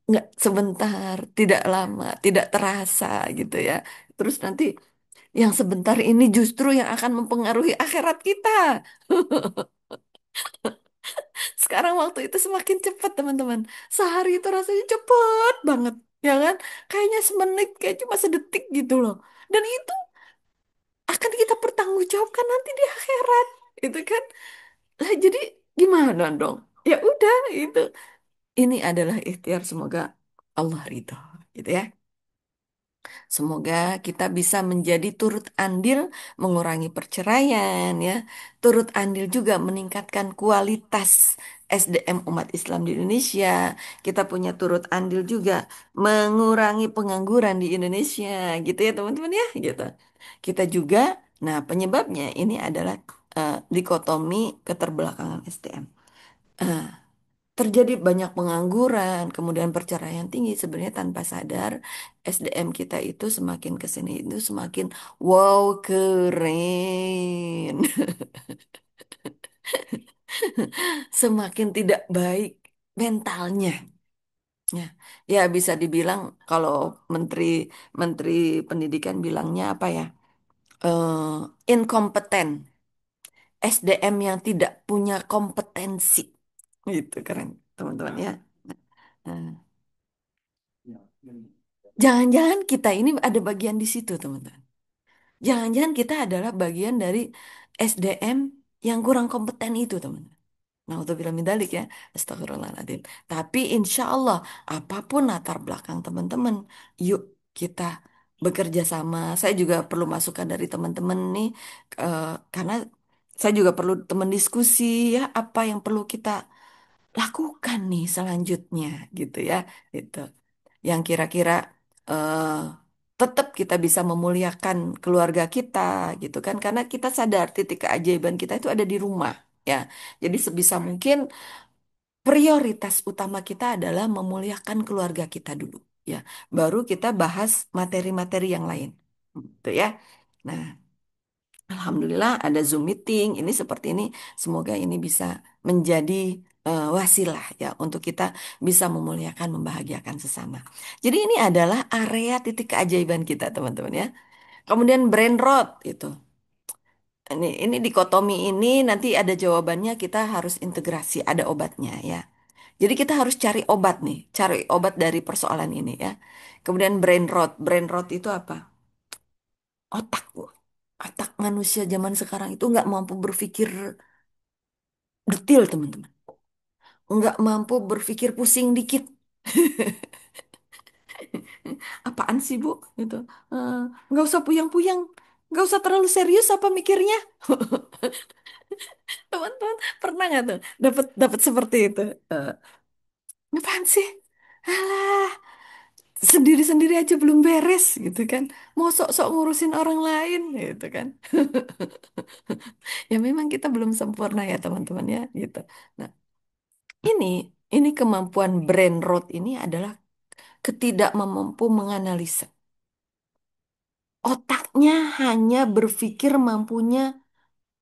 Nggak sebentar, tidak lama, tidak terasa gitu ya. Terus nanti yang sebentar ini justru yang akan mempengaruhi akhirat kita. Sekarang waktu itu semakin cepat teman-teman. Sehari itu rasanya cepet banget. Ya kan? Kayaknya semenit, kayak cuma sedetik gitu loh. Dan itu akan kita pertanggungjawabkan nanti di akhirat. Itu kan. Lah jadi gimana dong? Ya udah itu. Ini adalah ikhtiar semoga Allah ridho. Gitu ya. Semoga kita bisa menjadi turut andil mengurangi perceraian ya, turut andil juga meningkatkan kualitas SDM umat Islam di Indonesia. Kita punya turut andil juga mengurangi pengangguran di Indonesia, gitu ya teman-teman ya, gitu. Kita juga, nah penyebabnya ini adalah dikotomi keterbelakangan SDM. Terjadi banyak pengangguran, kemudian perceraian tinggi. Sebenarnya tanpa sadar, SDM kita itu semakin ke sini itu semakin wow keren, semakin tidak baik mentalnya. Ya, ya bisa dibilang kalau menteri menteri pendidikan bilangnya apa ya? Inkompeten, SDM yang tidak punya kompetensi. Gitu keren, teman-teman ya. Nah, jangan-jangan kita ini ada bagian di situ, teman-teman. Jangan-jangan kita adalah bagian dari SDM yang kurang kompeten itu, teman-teman. Naudzubillah min dzalik ya. Astagfirullahaladzim. Tapi insya Allah, apapun latar belakang teman-teman, yuk kita bekerja sama. Saya juga perlu masukan dari teman-teman nih, eh, karena saya juga perlu teman diskusi ya, apa yang perlu kita lakukan nih selanjutnya gitu ya. Itu yang kira-kira eh, tetap kita bisa memuliakan keluarga kita gitu kan, karena kita sadar titik keajaiban kita itu ada di rumah ya. Jadi sebisa mungkin prioritas utama kita adalah memuliakan keluarga kita dulu ya. Baru kita bahas materi-materi yang lain. Gitu ya. Nah, Alhamdulillah ada Zoom meeting ini seperti ini. Semoga ini bisa menjadi wasilah ya untuk kita bisa memuliakan, membahagiakan sesama. Jadi ini adalah area titik keajaiban kita, teman-teman ya. Kemudian brain rot itu. Ini dikotomi ini nanti ada jawabannya, kita harus integrasi, ada obatnya ya. Jadi kita harus cari obat nih, cari obat dari persoalan ini ya. Kemudian brain rot. Brain rot itu apa? Otak. Otak manusia zaman sekarang itu nggak mampu berpikir detil, teman-teman. Nggak mampu berpikir pusing dikit. Apaan sih, Bu? Gitu. Eh, nggak usah puyang-puyang. Nggak usah terlalu serius apa mikirnya. Teman-teman, pernah nggak tuh dapat dapat seperti itu? Eh, apaan sih? Alah, sendiri-sendiri aja belum beres gitu kan. Mau sok-sok ngurusin orang lain gitu kan. Ya memang kita belum sempurna ya teman-teman ya gitu. Nah, ini ini kemampuan brain rot ini adalah ketidakmampu menganalisa. Otaknya hanya berpikir mampunya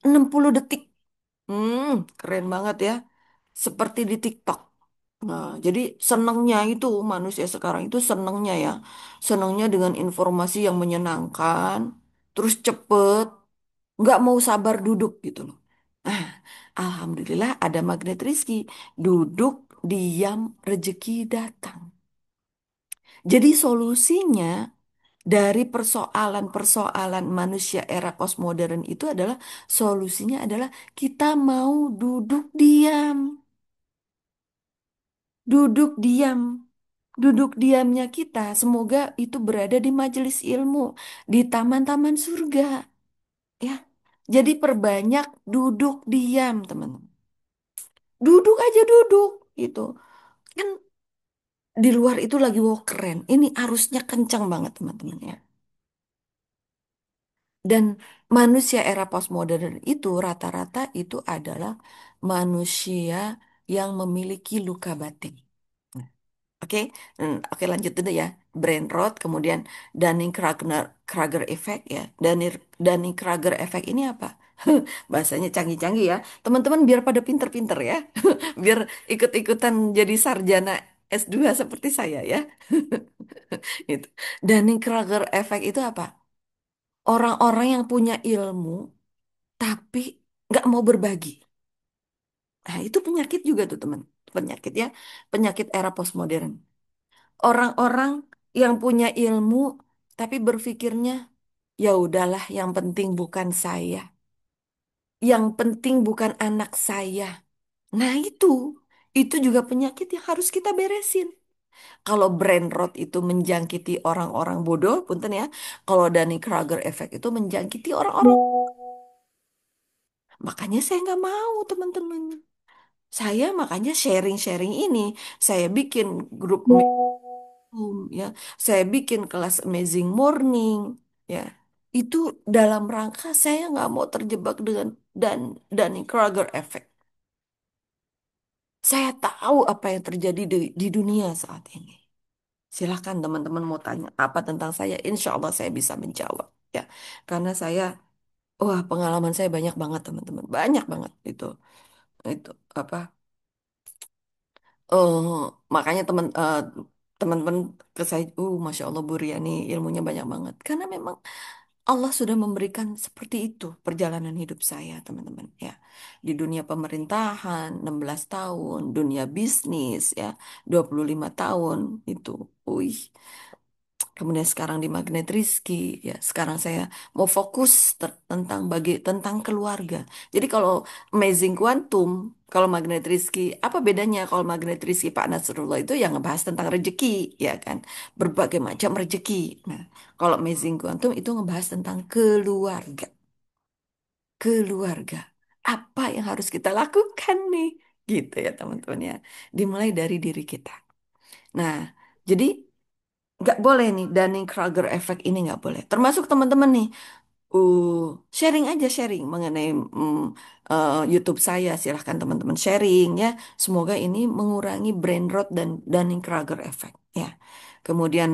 60 detik. Hmm, keren banget ya. Seperti di TikTok. Nah, jadi senangnya itu manusia sekarang itu senangnya ya. Senangnya dengan informasi yang menyenangkan, terus cepet, nggak mau sabar duduk gitu loh. Nah, alhamdulillah ada magnet rezeki. Duduk, diam, rezeki datang. Jadi solusinya dari persoalan-persoalan manusia era postmodern itu adalah solusinya adalah kita mau duduk diam, duduk diam. Duduk diamnya kita semoga itu berada di majelis ilmu, di taman-taman surga, ya. Jadi perbanyak duduk diam, teman-teman. Duduk aja duduk gitu. Kan di luar itu lagi wow keren. Ini arusnya kencang banget, teman-teman ya. Dan manusia era postmodern itu rata-rata itu adalah manusia yang memiliki luka batin. Nah, oke, oke lanjut dulu ya. Brain rot, kemudian Dunning-Kruger effect ya. Dunning-Kruger effect ini apa? Bahasanya canggih-canggih ya. Teman-teman biar pada pinter-pinter ya. Biar ikut-ikutan jadi sarjana S2 seperti saya ya. Itu. Dunning-Kruger effect itu apa? Orang-orang yang punya ilmu tapi nggak mau berbagi. Nah, itu penyakit juga tuh teman. Penyakit ya, penyakit era postmodern. Orang-orang yang punya ilmu tapi berpikirnya, ya udahlah, yang penting bukan saya. Yang penting bukan anak saya. Nah, itu juga penyakit yang harus kita beresin. Kalau brain rot itu menjangkiti orang-orang bodoh, punten ya. Kalau Dunning-Kruger effect itu menjangkiti orang-orang. Makanya saya nggak mau, teman-teman. Saya makanya sharing-sharing ini, saya bikin grup Zoom, ya, saya bikin kelas Amazing Morning, ya. Itu dalam rangka saya nggak mau terjebak dengan dan Dunning-Kruger effect. Saya tahu apa yang terjadi di dunia saat ini. Silahkan teman-teman mau tanya apa tentang saya, insya Allah saya bisa menjawab, ya. Karena saya, wah pengalaman saya banyak banget teman-teman, banyak banget itu apa eh makanya teman-teman ke saya, Masya Allah Bu Ria nih ilmunya banyak banget. Karena memang Allah sudah memberikan seperti itu perjalanan hidup saya, teman-teman. Ya, di dunia pemerintahan 16 tahun, dunia bisnis ya 25 tahun itu. Wih, Kemudian sekarang di Magnet Rizky, ya sekarang saya mau fokus tentang keluarga. Jadi kalau Amazing Quantum, kalau Magnet Rizky, apa bedanya kalau Magnet Rizky Pak Nasrullah itu yang ngebahas tentang rezeki, ya kan? Berbagai macam rezeki. Nah, kalau Amazing Quantum itu ngebahas tentang keluarga. Keluarga. Apa yang harus kita lakukan nih? Gitu ya teman-teman ya. Dimulai dari diri kita. Nah, jadi nggak boleh nih Dunning-Kruger effect ini nggak boleh. Termasuk teman-teman nih, uh, sharing aja sharing mengenai YouTube saya. Silahkan teman-teman sharing ya. Semoga ini mengurangi brain rot dan Dunning-Kruger effect ya. Kemudian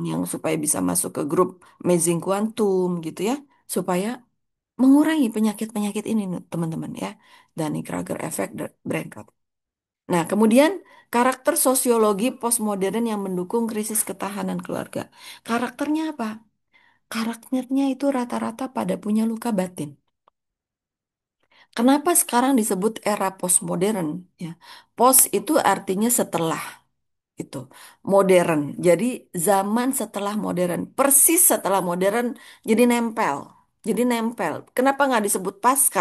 yang supaya bisa masuk ke grup Amazing Quantum gitu ya, supaya mengurangi penyakit-penyakit ini teman-teman ya. Dunning-Kruger effect, brain rot. Nah, kemudian karakter sosiologi postmodern yang mendukung krisis ketahanan keluarga. Karakternya apa? Karakternya itu rata-rata pada punya luka batin. Kenapa sekarang disebut era postmodern? Ya, post itu artinya setelah itu modern. Jadi zaman setelah modern, persis setelah modern, jadi nempel. Jadi nempel. Kenapa nggak disebut pasca?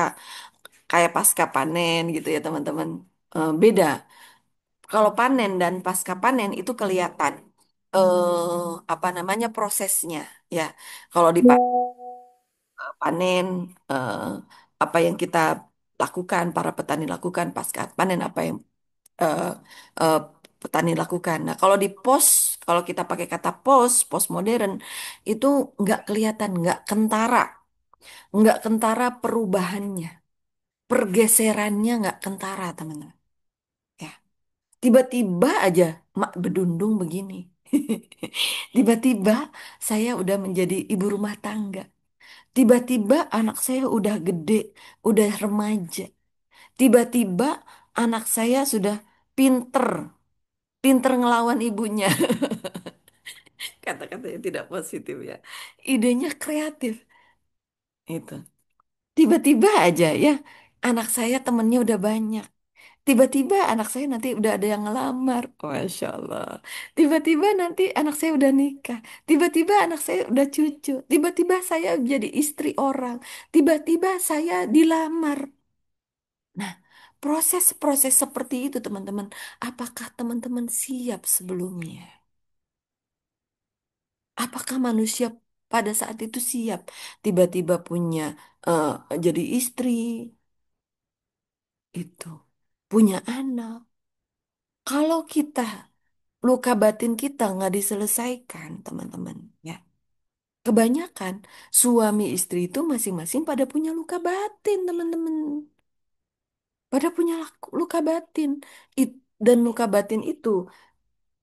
Kayak pasca panen gitu ya teman-teman. Beda. Kalau panen dan pasca panen itu kelihatan apa namanya prosesnya ya. Kalau di panen eh, apa yang kita lakukan, para petani lakukan pasca panen apa yang eh, eh, petani lakukan. Nah, kalau di kalau kita pakai kata post modern itu nggak kelihatan, nggak kentara perubahannya, pergeserannya nggak kentara teman-teman. Ya. Tiba-tiba aja mak bedundung begini. Tiba-tiba saya udah menjadi ibu rumah tangga. Tiba-tiba anak saya udah gede, udah remaja. Tiba-tiba anak saya sudah pinter, pinter ngelawan ibunya. Kata-kata yang tidak positif ya. Idenya kreatif. Itu. Tiba-tiba aja ya, anak saya temennya udah banyak. Tiba-tiba anak saya nanti udah ada yang ngelamar. Masya Allah. Tiba-tiba nanti anak saya udah nikah. Tiba-tiba anak saya udah cucu. Tiba-tiba saya jadi istri orang. Tiba-tiba saya dilamar. Nah, proses-proses seperti itu teman-teman. Apakah teman-teman siap sebelumnya? Apakah manusia pada saat itu siap? Tiba-tiba punya eh, jadi istri, itu. Punya anak. Kalau kita luka batin kita nggak diselesaikan, teman-teman, ya. Kebanyakan suami istri itu masing-masing pada punya luka batin, teman-teman. Pada punya luka batin. Dan luka batin itu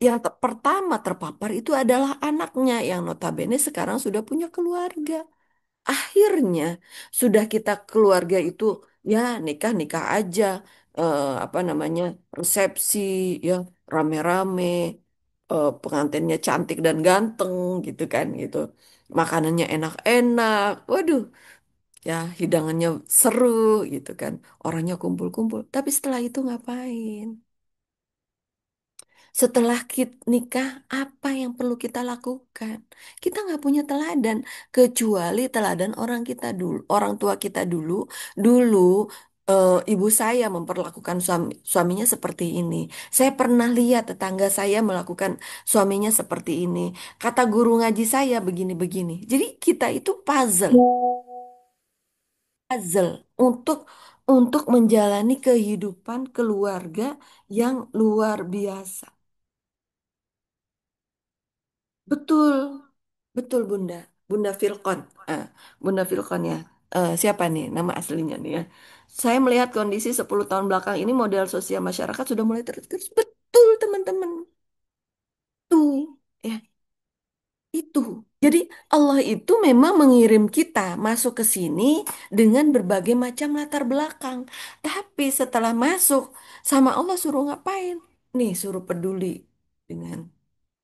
yang pertama terpapar itu adalah anaknya yang notabene sekarang sudah punya keluarga. Akhirnya sudah kita keluarga itu ya nikah nikah aja, apa namanya, resepsi ya rame-rame, pengantinnya cantik dan ganteng gitu kan gitu, makanannya enak-enak, waduh ya hidangannya seru gitu kan, orangnya kumpul-kumpul, tapi setelah itu ngapain? Setelah kita nikah, apa yang perlu kita lakukan? Kita nggak punya teladan, kecuali teladan orang kita dulu, orang tua kita dulu. Dulu ibu saya memperlakukan suaminya seperti ini. Saya pernah lihat tetangga saya melakukan suaminya seperti ini. Kata guru ngaji saya begini-begini. Jadi kita itu puzzle untuk menjalani kehidupan keluarga yang luar biasa. Betul, betul Bunda. Bunda Vilkon. Ah, Bunda Vilkon ya. Siapa nih nama aslinya nih ya? Saya melihat kondisi 10 tahun belakang ini model sosial masyarakat sudah mulai terus. Betul teman-teman. Tuh, ya itu. Jadi Allah itu memang mengirim kita masuk ke sini dengan berbagai macam latar belakang. Tapi setelah masuk sama Allah suruh ngapain? Nih, suruh peduli dengan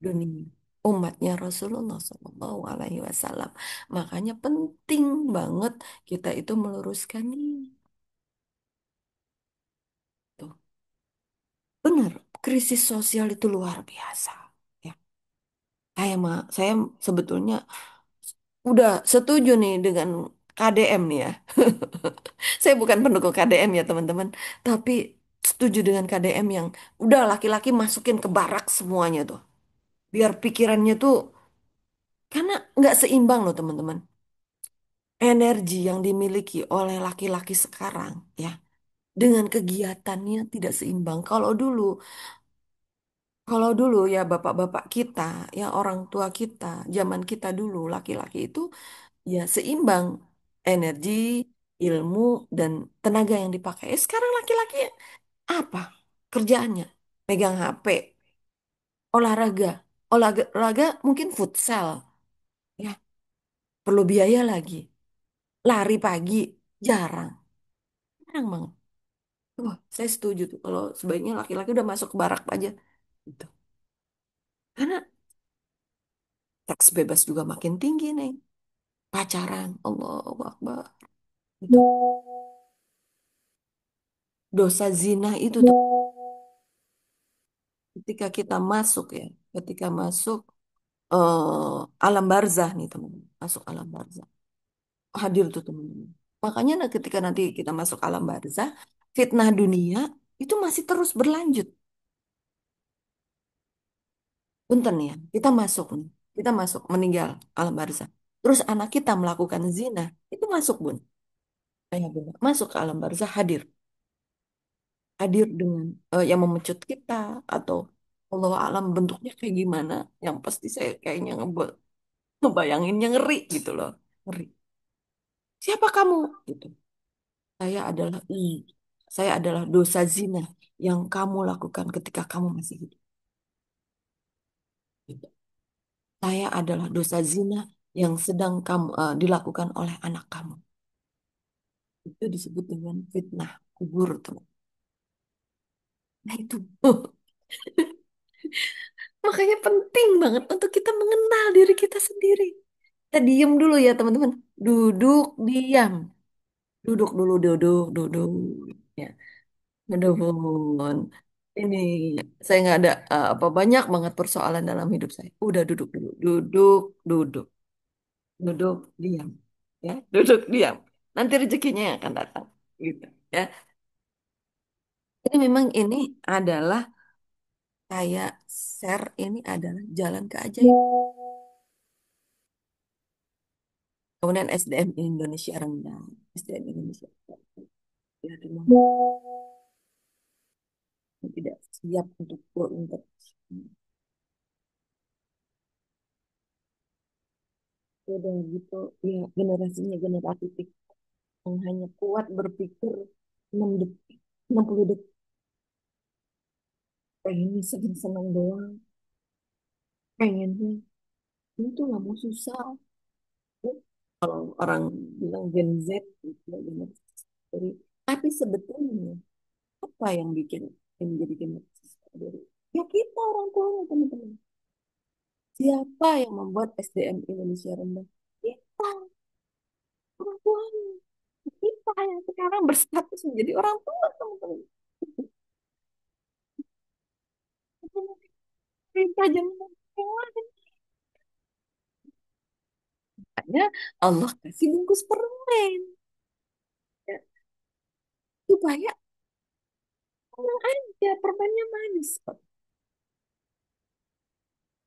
dunia umatnya Rasulullah Shallallahu Alaihi Wasallam. Makanya penting banget kita itu meluruskan ini. Tuh, benar, krisis sosial itu luar biasa. Ya. Saya sebetulnya udah setuju nih dengan KDM nih ya. Saya bukan pendukung KDM ya teman-teman, tapi setuju dengan KDM yang udah laki-laki masukin ke barak semuanya tuh. Biar pikirannya tuh, karena nggak seimbang loh teman-teman. Energi yang dimiliki oleh laki-laki sekarang ya, dengan kegiatannya tidak seimbang. Kalau dulu ya bapak-bapak kita, ya orang tua kita, zaman kita dulu laki-laki itu ya seimbang energi, ilmu dan tenaga yang dipakai. Sekarang laki-laki apa kerjaannya? Pegang HP, olahraga, olahraga mungkin futsal, ya perlu biaya lagi. Lari pagi jarang, jarang banget. Wah, saya setuju tuh kalau sebaiknya laki-laki udah masuk ke barak aja, gitu. Karena seks bebas juga makin tinggi nih. Pacaran, Allahu Akbar. Gitu. Dosa zina itu tuh ketika kita masuk ya, ketika masuk alam barzah nih teman-teman, masuk alam barzah. Hadir tuh teman-teman. Makanya ketika nanti kita masuk alam barzah, fitnah dunia itu masih terus berlanjut. Punten ya, kita masuk meninggal alam barzah. Terus anak kita melakukan zina, itu masuk bun. Ayah bunda, masuk ke alam barzah hadir, hadir dengan yang memecut kita atau Allah alam bentuknya kayak gimana, yang pasti saya kayaknya ngebayanginnya ngeri gitu loh, ngeri. Siapa kamu? Gitu. Saya adalah saya adalah dosa zina yang kamu lakukan ketika kamu masih hidup. Gitu. Saya adalah dosa zina yang sedang kamu dilakukan oleh anak kamu. Itu disebut dengan fitnah kubur, teman. Nah itu. Makanya penting banget untuk kita mengenal diri kita sendiri. Kita diem dulu ya teman-teman. Duduk, diam. Duduk dulu, duduk, duduk. Ya, aduh, Bun. Ini saya nggak ada apa banyak banget persoalan dalam hidup saya. Udah duduk dulu, duduk, duduk, duduk, diam. Ya, duduk, diam. Nanti rezekinya yang akan datang. Gitu. Ya, jadi memang ini adalah kayak share ini adalah jalan keajaiban. Kemudian SDM Indonesia rendah. SDM Indonesia rendah. Ya, memang tidak siap untuk berinteraksi. Udah gitu, ya generasinya generasi TikTok yang hanya kuat berpikir 6 detik, 60 detik. Pengennya senang-senang doang. Pengennya ini tuh nggak mau susah. Kalau orang bilang Gen Z, gitu, ya, generasi dari. Tapi sebetulnya apa yang bikin yang menjadi generasi dari? Ya kita orang tuanya teman-teman. Siapa yang membuat SDM Indonesia rendah? Kita, orang tuanya. Kita yang sekarang berstatus menjadi orang tua, teman-teman. Perintah jangan yang lain. Makanya Allah kasih bungkus permen. Ya, supaya tenang aja, permennya manis kok.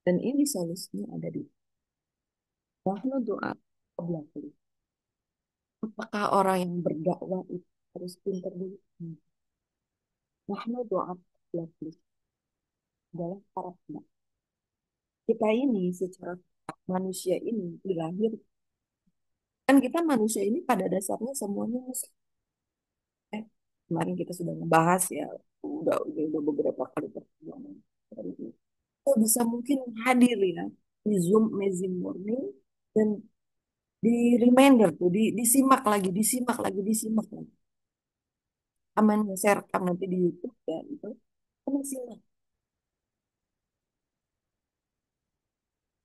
Dan ini solusinya ada di bahwa doa qabla kulit. Apakah orang yang berdakwah itu harus pintar dulu? Bahwa doa qabla kulit adalah para ulama. Kita ini secara manusia ini dilahir, kan kita manusia ini pada dasarnya semuanya muslim. Eh, kemarin kita sudah membahas ya, udah beberapa kali pertemuan. Kok bisa mungkin hadir ya di Zoom Amazing Morning dan di reminder tuh, disimak lagi, disimak lagi. Aman saya rekam nanti di YouTube ya itu. Kamu simak.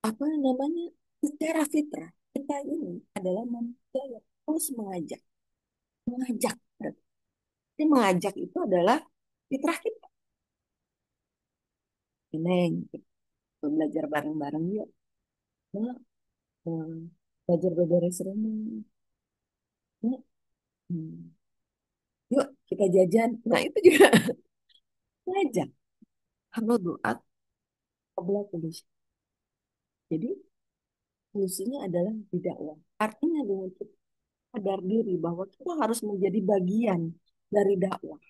Apa namanya? Secara fitrah kita ini adalah manusia yang terus mengajak, mengajak. Jadi mengajak itu adalah fitrah kita. Neng, belajar bareng-bareng yuk. Nah, belajar beberes rumah. Nah, hmm, yuk kita jajan. Nah itu juga ngajak. Halo doa qabla kulli syai. Jadi fungsinya adalah di dakwah. Artinya dengan kita sadar diri bahwa kita harus menjadi bagian dari dakwah.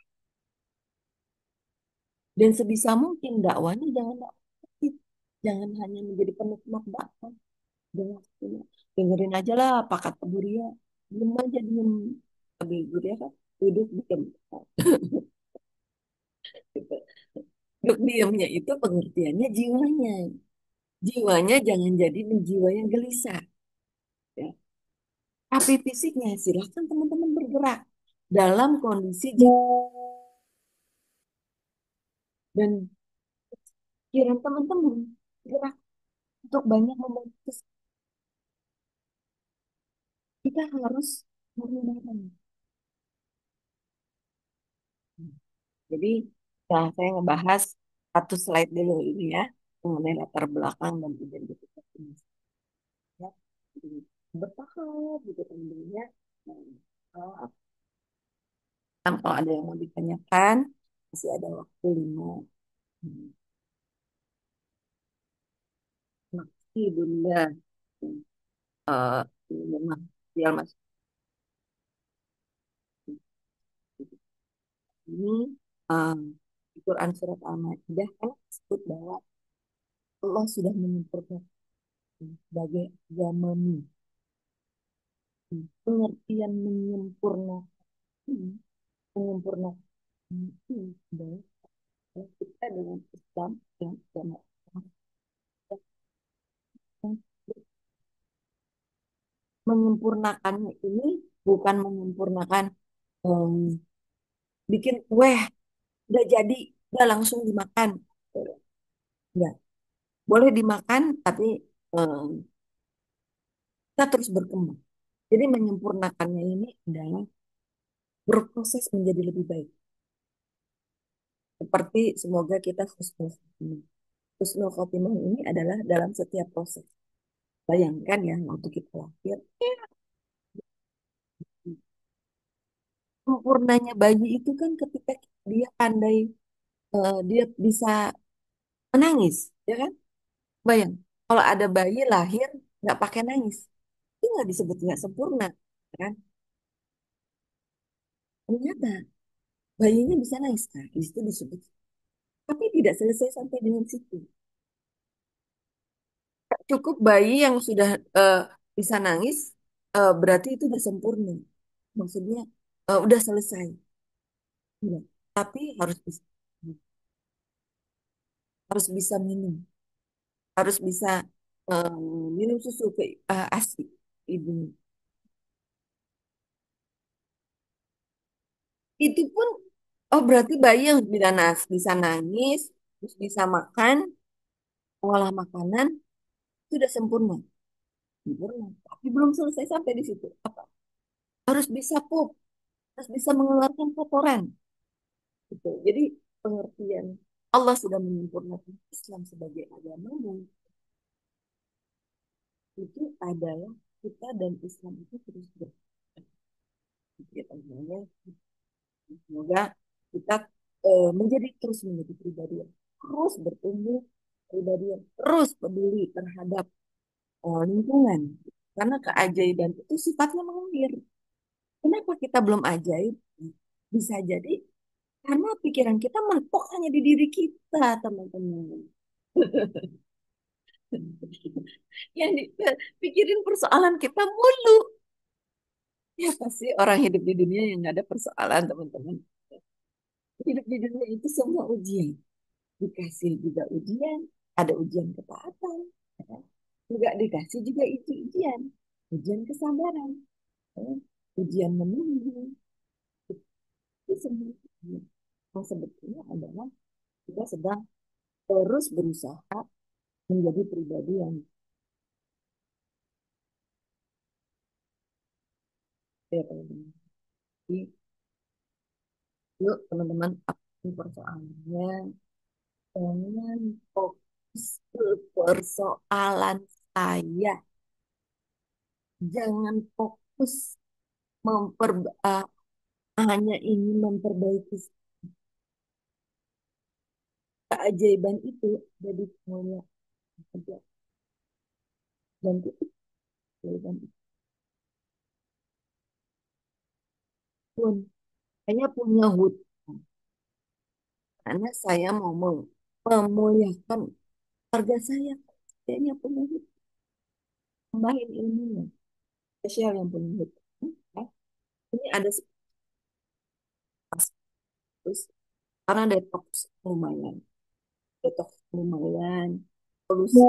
Dan sebisa mungkin dakwahnya jangan dakwah aktif. Jangan hanya menjadi penikmat dakwah. Jangan cuma dengerin aja lah apa kata Bu Ria. Diem aja diem. Tapi Bu Ria kan duduk diem. Gitu. Duduk diemnya itu pengertiannya jiwanya. Jiwanya jangan jadi jiwa yang gelisah. Ya. Tapi fisiknya silahkan teman-teman bergerak dalam kondisi dan pikiran teman-teman gerak untuk banyak membantu. Kita harus menggunakan. Jadi saya ngebahas satu slide dulu ini ya mengenai latar belakang dan identitas ini. Ya. Jadi, bertahap gitu teman-teman ya. Nah, kalau ada yang mau ditanyakan masih ada waktu 5 Makasih Bunda. Eh, ini memang ya Mas ini eh, di Quran surat Al-Maidah kan disebut bahwa Allah sudah menyempurnakan sebagai agamamu. Pengertian menyempurnakan, menyempurnakan itu adalah kita dengan Islam yang agama yang menyempurnakannya ini bukan menyempurnakan em, bikin kue udah jadi udah langsung dimakan. Enggak, boleh dimakan tapi em, kita terus berkembang. Jadi menyempurnakannya ini adalah berproses menjadi lebih baik. Seperti semoga kita husnul khotimah. Husnul khotimah ini adalah dalam setiap proses. Bayangkan ya, waktu kita lahir, sempurnanya bayi itu kan ketika dia pandai, dia bisa menangis, ya kan? Bayang, kalau ada bayi lahir nggak pakai nangis, itu nggak disebut nggak sempurna, ya kan? Ternyata bayinya bisa nangis, nah, itu disebut. Tapi tidak selesai sampai dengan situ. Cukup bayi yang sudah bisa nangis, berarti itu udah sempurna. Maksudnya udah selesai. Iya. Tapi harus bisa minum, harus bisa eh, minum susu ke ASI ibunya. Itu pun oh berarti bayi yang bisa nangis, terus bisa makan, olah makanan itu udah sempurna. Sempurna. Tapi belum selesai sampai di situ. Apa? Harus bisa pup, harus bisa mengeluarkan kotoran. Gitu. Jadi pengertian Allah sudah menyempurnakan Islam sebagai agama itu adalah kita dan Islam itu terus berkembang. Semoga kita menjadi terus menjadi pribadi yang terus bertumbuh, pribadi yang terus peduli terhadap lingkungan. Karena keajaiban itu sifatnya mengalir. Kenapa kita belum ajaib? Bisa jadi karena pikiran kita mentok hanya di diri kita, teman-teman. Yang pikirin persoalan kita mulu. Ya pasti orang hidup di dunia yang nggak ada persoalan, teman-teman. Hidup di dunia itu semua ujian. Dikasih juga ujian, ada ujian ketaatan, ya kan? Juga dikasih juga itu ujian, ujian kesabaran, ya kan? Ujian menunggu, itu semua ujian. Yang sebetulnya adalah kita sedang terus berusaha menjadi pribadi yang ya, jadi, yuk teman-teman, apapun persoalannya, jangan fokus persoalan saya. Jangan fokus memper eh, hanya ingin memperbaiki keajaiban itu jadi semuanya aja dan itu keajaiban itu pun saya punya hutang karena saya mau memuliakan keluarga saya. Kayaknya punya hutang tambahin ilmunya spesial yang punya hutang. Ya. Ini ada terus karena detox lumayan, detox lumayan, polusi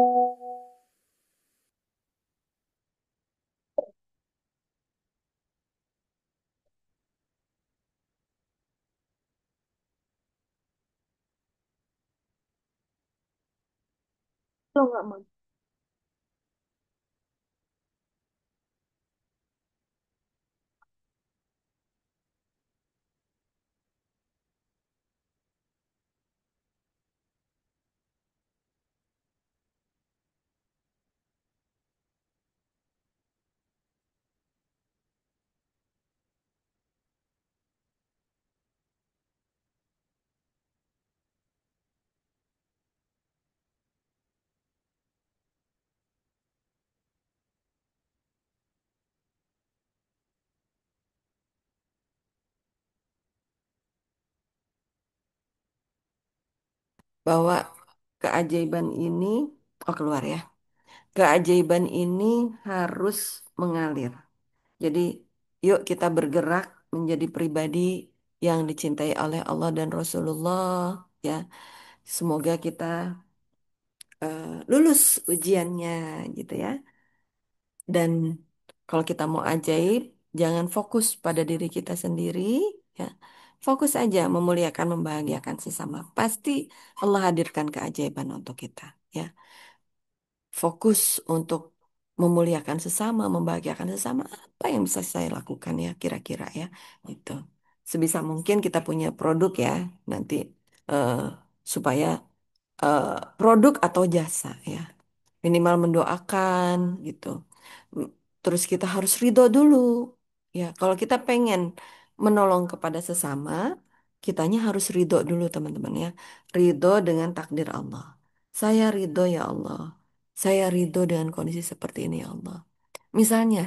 itu nggak mau bahwa keajaiban ini oh keluar ya. Keajaiban ini harus mengalir. Jadi, yuk kita bergerak menjadi pribadi yang dicintai oleh Allah dan Rasulullah, ya. Semoga kita lulus ujiannya, gitu ya. Dan kalau kita mau ajaib, jangan fokus pada diri kita sendiri, ya. Fokus aja memuliakan, membahagiakan sesama. Pasti Allah hadirkan keajaiban untuk kita, ya. Fokus untuk memuliakan sesama, membahagiakan sesama, apa yang bisa saya lakukan ya kira-kira ya, itu. Sebisa mungkin kita punya produk ya, nanti eh, supaya eh, produk atau jasa ya, minimal mendoakan gitu. M- Terus kita harus ridho dulu ya, kalau kita pengen menolong kepada sesama, kitanya harus ridho dulu teman-teman ya, ridho dengan takdir Allah. Saya ridho ya Allah. Saya ridho dengan kondisi seperti ini ya Allah. Misalnya,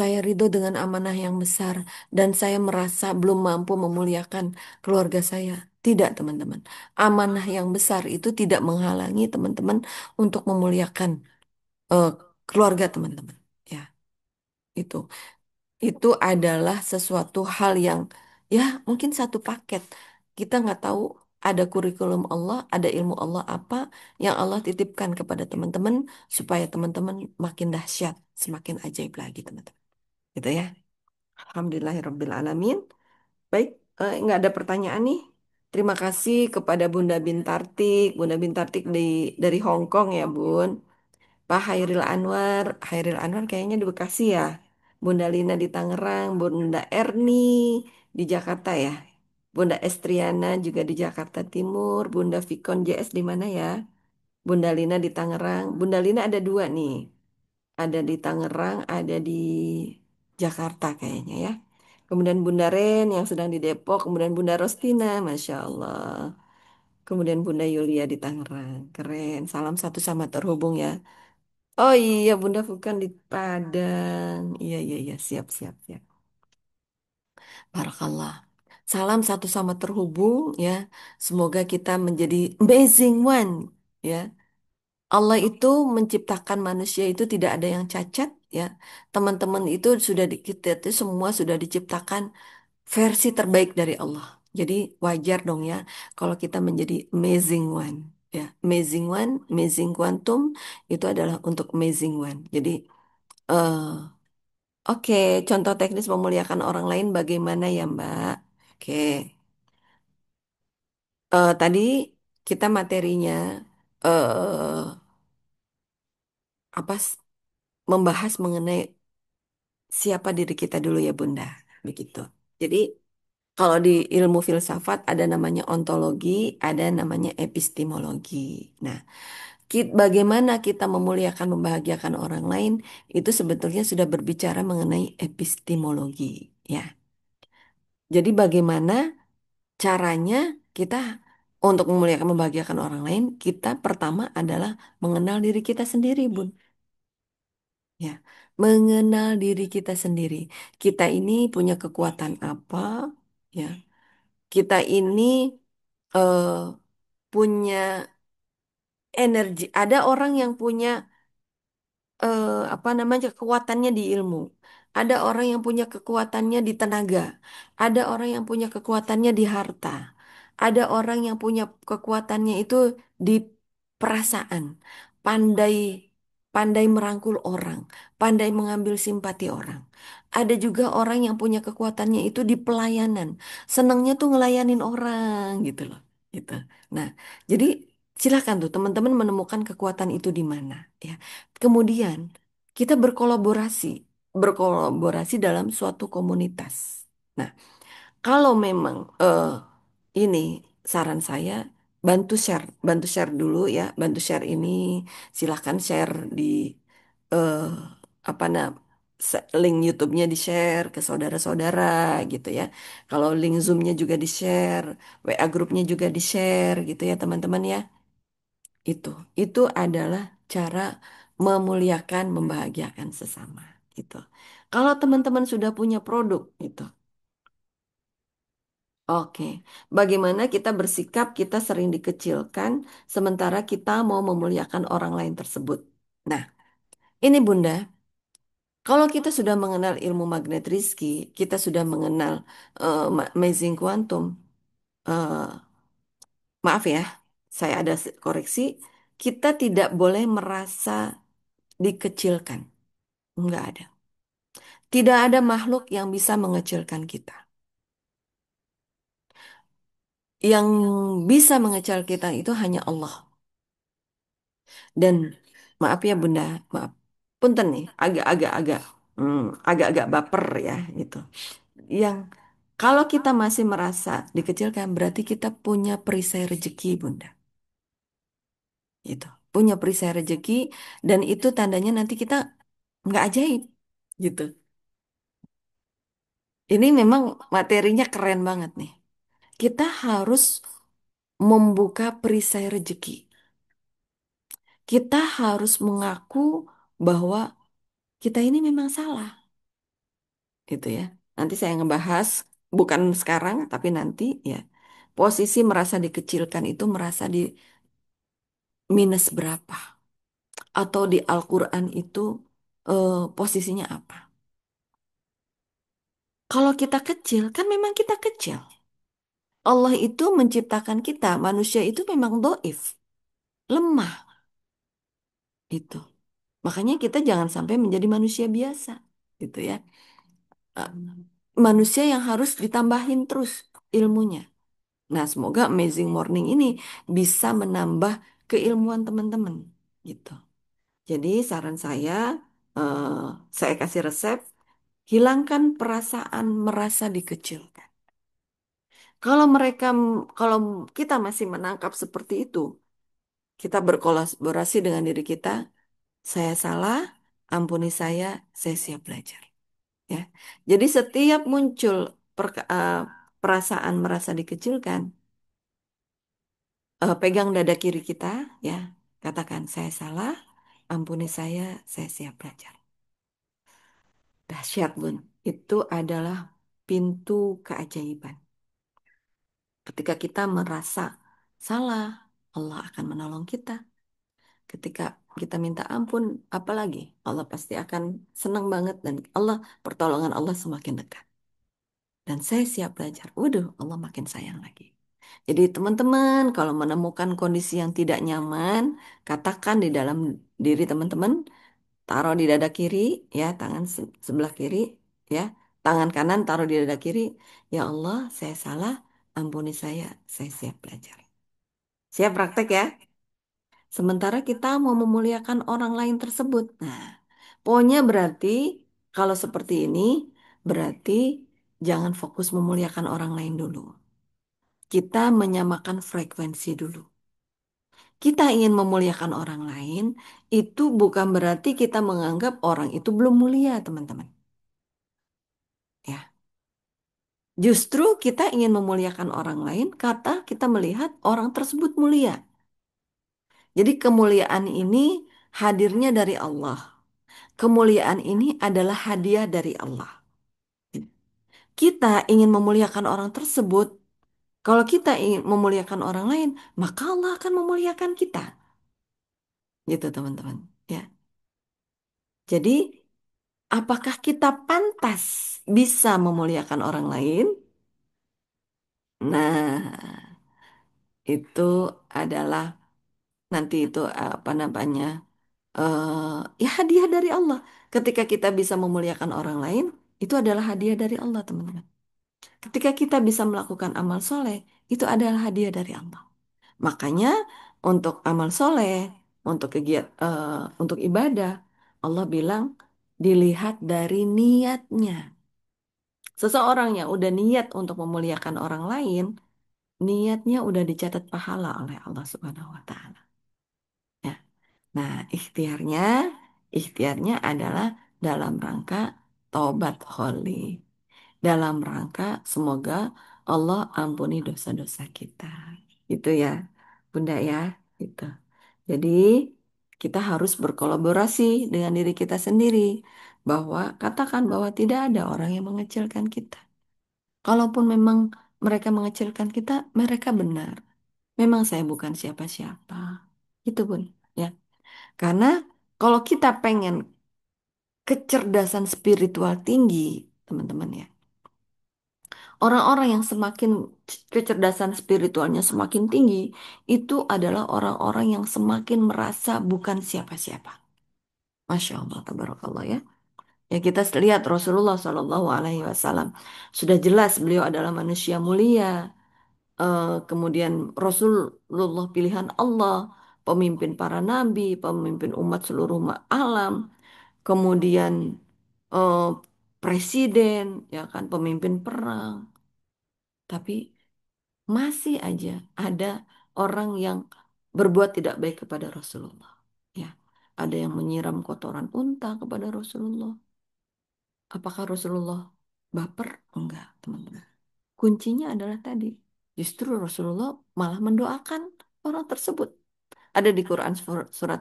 saya ridho dengan amanah yang besar dan saya merasa belum mampu memuliakan keluarga saya. Tidak, teman-teman. Amanah yang besar itu tidak menghalangi teman-teman untuk memuliakan eh, keluarga teman-teman. Ya, itu. Itu adalah sesuatu hal yang ya mungkin satu paket. Kita nggak tahu ada kurikulum Allah, ada ilmu Allah apa yang Allah titipkan kepada teman-teman supaya teman-teman makin dahsyat, semakin ajaib lagi teman-teman. Gitu ya. Alhamdulillahirabbil alamin. Baik, nggak ada pertanyaan nih. Terima kasih kepada Bunda Bintartik, Bunda Bintartik dari Hong Kong ya Bun. Pak Hairil Anwar kayaknya di Bekasi ya. Bunda Lina di Tangerang, Bunda Erni di Jakarta ya. Bunda Estriana juga di Jakarta Timur, Bunda Vikon JS di mana ya? Bunda Lina di Tangerang. Bunda Lina ada dua nih. Ada di Tangerang, ada di Jakarta kayaknya ya. Kemudian Bunda Ren yang sedang di Depok, kemudian Bunda Rostina, Masya Allah. Kemudian Bunda Yulia di Tangerang. Keren. Salam satu sama terhubung ya. Oh iya, Bunda bukan di Padang. Iya, iya, iya. Siap, siap, siap. Barakallah. Salam satu sama terhubung ya. Semoga kita menjadi amazing one ya. Allah itu menciptakan manusia itu tidak ada yang cacat ya. Teman-teman itu sudah kita itu semua sudah diciptakan versi terbaik dari Allah. Jadi wajar dong ya kalau kita menjadi amazing one ya. Amazing one, amazing quantum itu adalah untuk amazing one. Jadi eh oke, contoh teknis memuliakan orang lain bagaimana ya, Mbak? Oke, tadi kita materinya eh apa? Membahas mengenai siapa diri kita dulu ya, Bunda. Begitu. Jadi Kalau di ilmu filsafat ada namanya ontologi, ada namanya epistemologi. Nah, bagaimana kita memuliakan, membahagiakan orang lain, itu sebetulnya sudah berbicara mengenai epistemologi, ya. Jadi bagaimana caranya kita untuk memuliakan, membahagiakan orang lain, kita pertama adalah mengenal diri kita sendiri, Bun. Ya, mengenal diri kita sendiri. Kita ini punya kekuatan apa, ya. Kita ini eh, punya energi. Ada orang yang punya apa namanya kekuatannya di ilmu. Ada orang yang punya kekuatannya di tenaga. Ada orang yang punya kekuatannya di harta. Ada orang yang punya kekuatannya itu di perasaan. Pandai pandai merangkul orang, pandai mengambil simpati orang. Ada juga orang yang punya kekuatannya itu di pelayanan. Senangnya tuh ngelayanin orang gitu loh. Gitu. Nah, jadi silakan tuh teman-teman menemukan kekuatan itu di mana ya. Kemudian kita berkolaborasi dalam suatu komunitas. Nah, kalau memang ini saran saya bantu share dulu ya, bantu share ini silahkan share di eh, apa link YouTube-nya di-share ke saudara-saudara gitu ya. Kalau link Zoom-nya juga di-share, WA grupnya juga di-share gitu ya teman-teman ya. Itu, itu adalah cara memuliakan, membahagiakan sesama gitu. Kalau teman-teman sudah punya produk gitu, oke. Bagaimana kita bersikap, kita sering dikecilkan, sementara kita mau memuliakan orang lain tersebut. Nah, ini Bunda, kalau kita sudah mengenal ilmu magnet Rizki, kita sudah mengenal amazing quantum, eh, maaf ya, saya ada koreksi, kita tidak boleh merasa dikecilkan. Enggak ada. Tidak ada makhluk yang bisa mengecilkan kita. Yang bisa mengecil kita itu hanya Allah. Dan maaf ya Bunda, maaf. Punten nih, agak-agak baper ya gitu. Yang kalau kita masih merasa dikecilkan berarti kita punya perisai rezeki Bunda. Gitu. Punya perisai rezeki dan itu tandanya nanti kita nggak ajaib gitu. Ini memang materinya keren banget nih. Kita harus membuka perisai rezeki. Kita harus mengaku bahwa kita ini memang salah, gitu ya. Nanti saya ngebahas, bukan sekarang, tapi nanti ya. Posisi merasa dikecilkan itu merasa di minus berapa? Atau di Al-Quran itu posisinya apa? Kalau kita kecil, kan memang kita kecil. Allah itu menciptakan kita, manusia itu memang doif, lemah, itu. Makanya kita jangan sampai menjadi manusia biasa, gitu ya. Eh, Manusia yang harus ditambahin terus ilmunya. Nah, semoga Amazing Morning ini bisa menambah keilmuan teman-teman, gitu. Jadi saran eh, saya kasih resep, hilangkan perasaan merasa dikecilkan. Kalau mereka, kalau kita masih menangkap seperti itu, kita berkolaborasi dengan diri kita, saya salah, ampuni saya siap belajar. Ya. Jadi setiap muncul perasaan merasa dikecilkan, pegang dada kiri kita, ya, katakan saya salah, ampuni saya siap belajar. Dahsyat, Bun. Itu adalah pintu keajaiban. Ketika kita merasa salah, Allah akan menolong kita. Ketika kita minta ampun, apalagi Allah pasti akan senang banget dan pertolongan Allah semakin dekat. Dan saya siap belajar. Waduh, Allah makin sayang lagi. Jadi teman-teman, kalau menemukan kondisi yang tidak nyaman, katakan di dalam diri teman-teman, taruh di dada kiri, ya, tangan sebelah kiri, ya, tangan kanan taruh di dada kiri. Ya Allah, saya salah, ampuni saya siap belajar. Siap praktek ya? Sementara kita mau memuliakan orang lain tersebut. Nah, pokoknya berarti kalau seperti ini, berarti Jangan fokus memuliakan orang lain dulu. Kita menyamakan frekuensi dulu. Kita ingin memuliakan orang lain, itu bukan berarti kita menganggap orang itu belum mulia, teman-teman. Ya, justru kita ingin memuliakan orang lain kata kita melihat orang tersebut mulia. Jadi kemuliaan ini hadirnya dari Allah. Kemuliaan ini adalah hadiah dari Allah. Kita ingin memuliakan orang tersebut. Kalau kita ingin memuliakan orang lain, maka Allah akan memuliakan kita. Gitu, teman-teman. Ya. Jadi, apakah kita pantas bisa memuliakan orang lain? Nah, itu adalah nanti itu apa namanya? Ya hadiah dari Allah. Ketika kita bisa memuliakan orang lain, itu adalah hadiah dari Allah, teman-teman. Ketika kita bisa melakukan amal soleh, itu adalah hadiah dari Allah. Makanya untuk amal soleh, untuk untuk ibadah, Allah bilang dilihat dari niatnya. Seseorang yang udah niat untuk memuliakan orang lain, niatnya udah dicatat pahala oleh Allah Subhanahu wa Ta'ala. Ya. Nah, ikhtiarnya adalah dalam rangka taubat kholi. Dalam rangka semoga Allah ampuni dosa-dosa kita. Itu ya, Bunda ya, itu. Jadi kita harus berkolaborasi dengan diri kita sendiri bahwa katakan bahwa tidak ada orang yang mengecilkan kita. Kalaupun memang mereka mengecilkan kita, mereka benar. Memang saya bukan siapa-siapa. Itu pun ya. Karena kalau kita pengen kecerdasan spiritual tinggi, teman-teman ya. Orang-orang yang semakin kecerdasan spiritualnya semakin tinggi, itu adalah orang-orang yang semakin merasa bukan siapa-siapa. Masya Allah, tabarakallah ya. Ya kita lihat Rasulullah Shallallahu Alaihi Wasallam sudah jelas beliau adalah manusia mulia. Kemudian Rasulullah pilihan Allah, pemimpin para nabi, pemimpin umat seluruh alam. Kemudian eh, presiden, ya kan, pemimpin perang. Tapi masih aja ada orang yang berbuat tidak baik kepada Rasulullah. Ya, ada yang menyiram kotoran unta kepada Rasulullah. Apakah Rasulullah baper? Enggak, teman-teman. Kuncinya adalah tadi. Justru Rasulullah malah mendoakan orang tersebut. Ada di Quran surat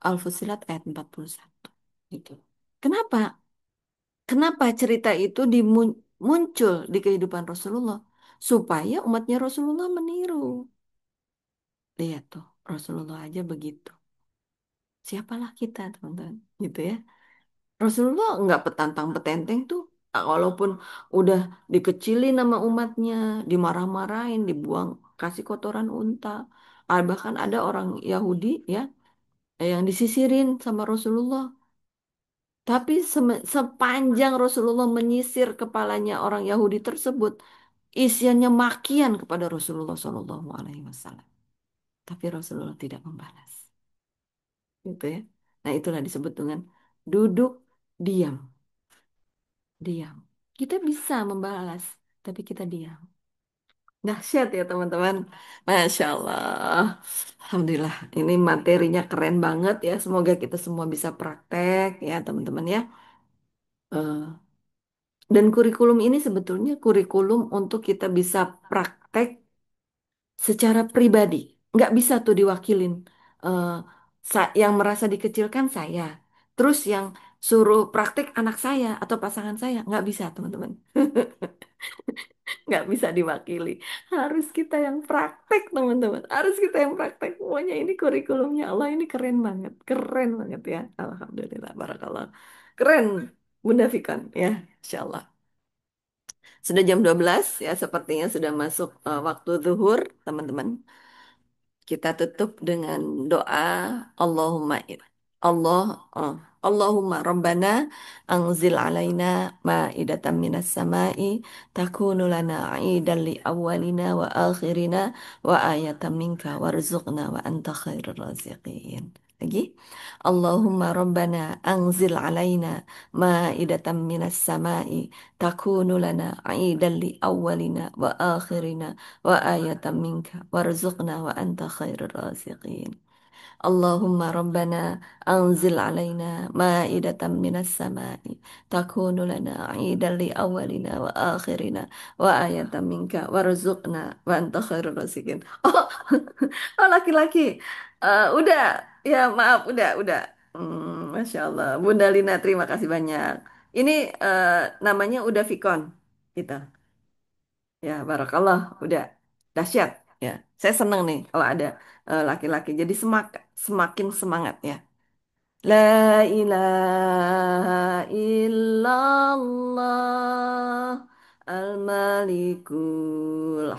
Al-Fusilat ayat 41. Gitu. Kenapa? Kenapa cerita itu muncul di kehidupan Rasulullah? Supaya umatnya Rasulullah meniru. Lihat tuh, Rasulullah aja begitu. Siapalah kita, teman-teman. Gitu ya. Rasulullah nggak petantang petenteng tuh. Walaupun udah dikecilin sama umatnya, dimarah-marahin, dibuang, kasih kotoran unta. Bahkan ada orang Yahudi ya, yang disisirin sama Rasulullah. Tapi sepanjang Rasulullah menyisir kepalanya orang Yahudi tersebut, isiannya makian kepada Rasulullah Shallallahu Alaihi Wasallam. Tapi Rasulullah tidak membalas, gitu ya. Nah itulah disebut dengan duduk diam, diam. Kita bisa membalas, tapi kita diam. Dahsyat ya teman-teman. Masya Allah. Alhamdulillah, ini materinya keren banget ya. Semoga kita semua bisa praktek ya teman-teman ya. Eh, Dan kurikulum ini sebetulnya kurikulum untuk kita bisa praktek secara pribadi. Nggak bisa tuh diwakilin. Eh, yang merasa dikecilkan saya. Terus yang suruh praktek anak saya atau pasangan saya. Nggak bisa teman-teman. Nggak bisa diwakili. Harus kita yang praktek teman-teman. Harus kita yang praktek. Pokoknya ini kurikulumnya Allah ini keren banget. Keren banget ya. Alhamdulillah. Barakallah. Keren. Bunda Fikon ya. Insya Allah. Sudah jam 12 ya, sepertinya sudah masuk waktu zuhur, teman-teman. Kita tutup dengan doa Allahumma Allah eh, Allahumma Rabbana anzil alaina ma'idatan minas sama'i takunu lana aidan li awwalina wa akhirina wa ayatan minka warzuqna wa anta khairur raziqin. Lagi. Allahumma rabbana anzil alaina ma'idatan minas sama'i takunu lana aidan li awwalina wa akhirina wa ayatan minka warzuqna wa anta khairur raziqin. Allahumma rabbana anzil alaina ma'idatan minas sama'i takunu lana aidan li awwalina wa akhirina wa ayatan minka warzuqna wa anta khairur raziqin. Oh, oh laki-laki. Udah, ya maaf, udah. Masya Allah. Bunda Lina, terima kasih banyak. Ini eh, namanya udah Vicon, gitu. Ya, barakallah, udah dahsyat. Ya, saya seneng nih kalau ada laki-laki. Jadi semakin semangat ya. La ilaha illallah al-malikul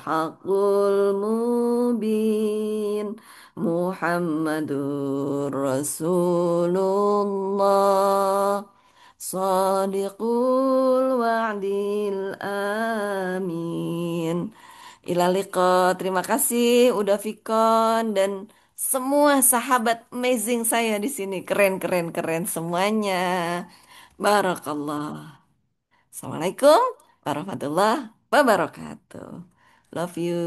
haqqul mubin Muhammadur Rasulullah Sadiqul wa'dil amin. Ilaliko, terima kasih udah Vikon dan semua sahabat amazing saya di sini. Keren, keren, keren semuanya. Barakallah. Assalamualaikum warahmatullahi wabarakatuh. Love you.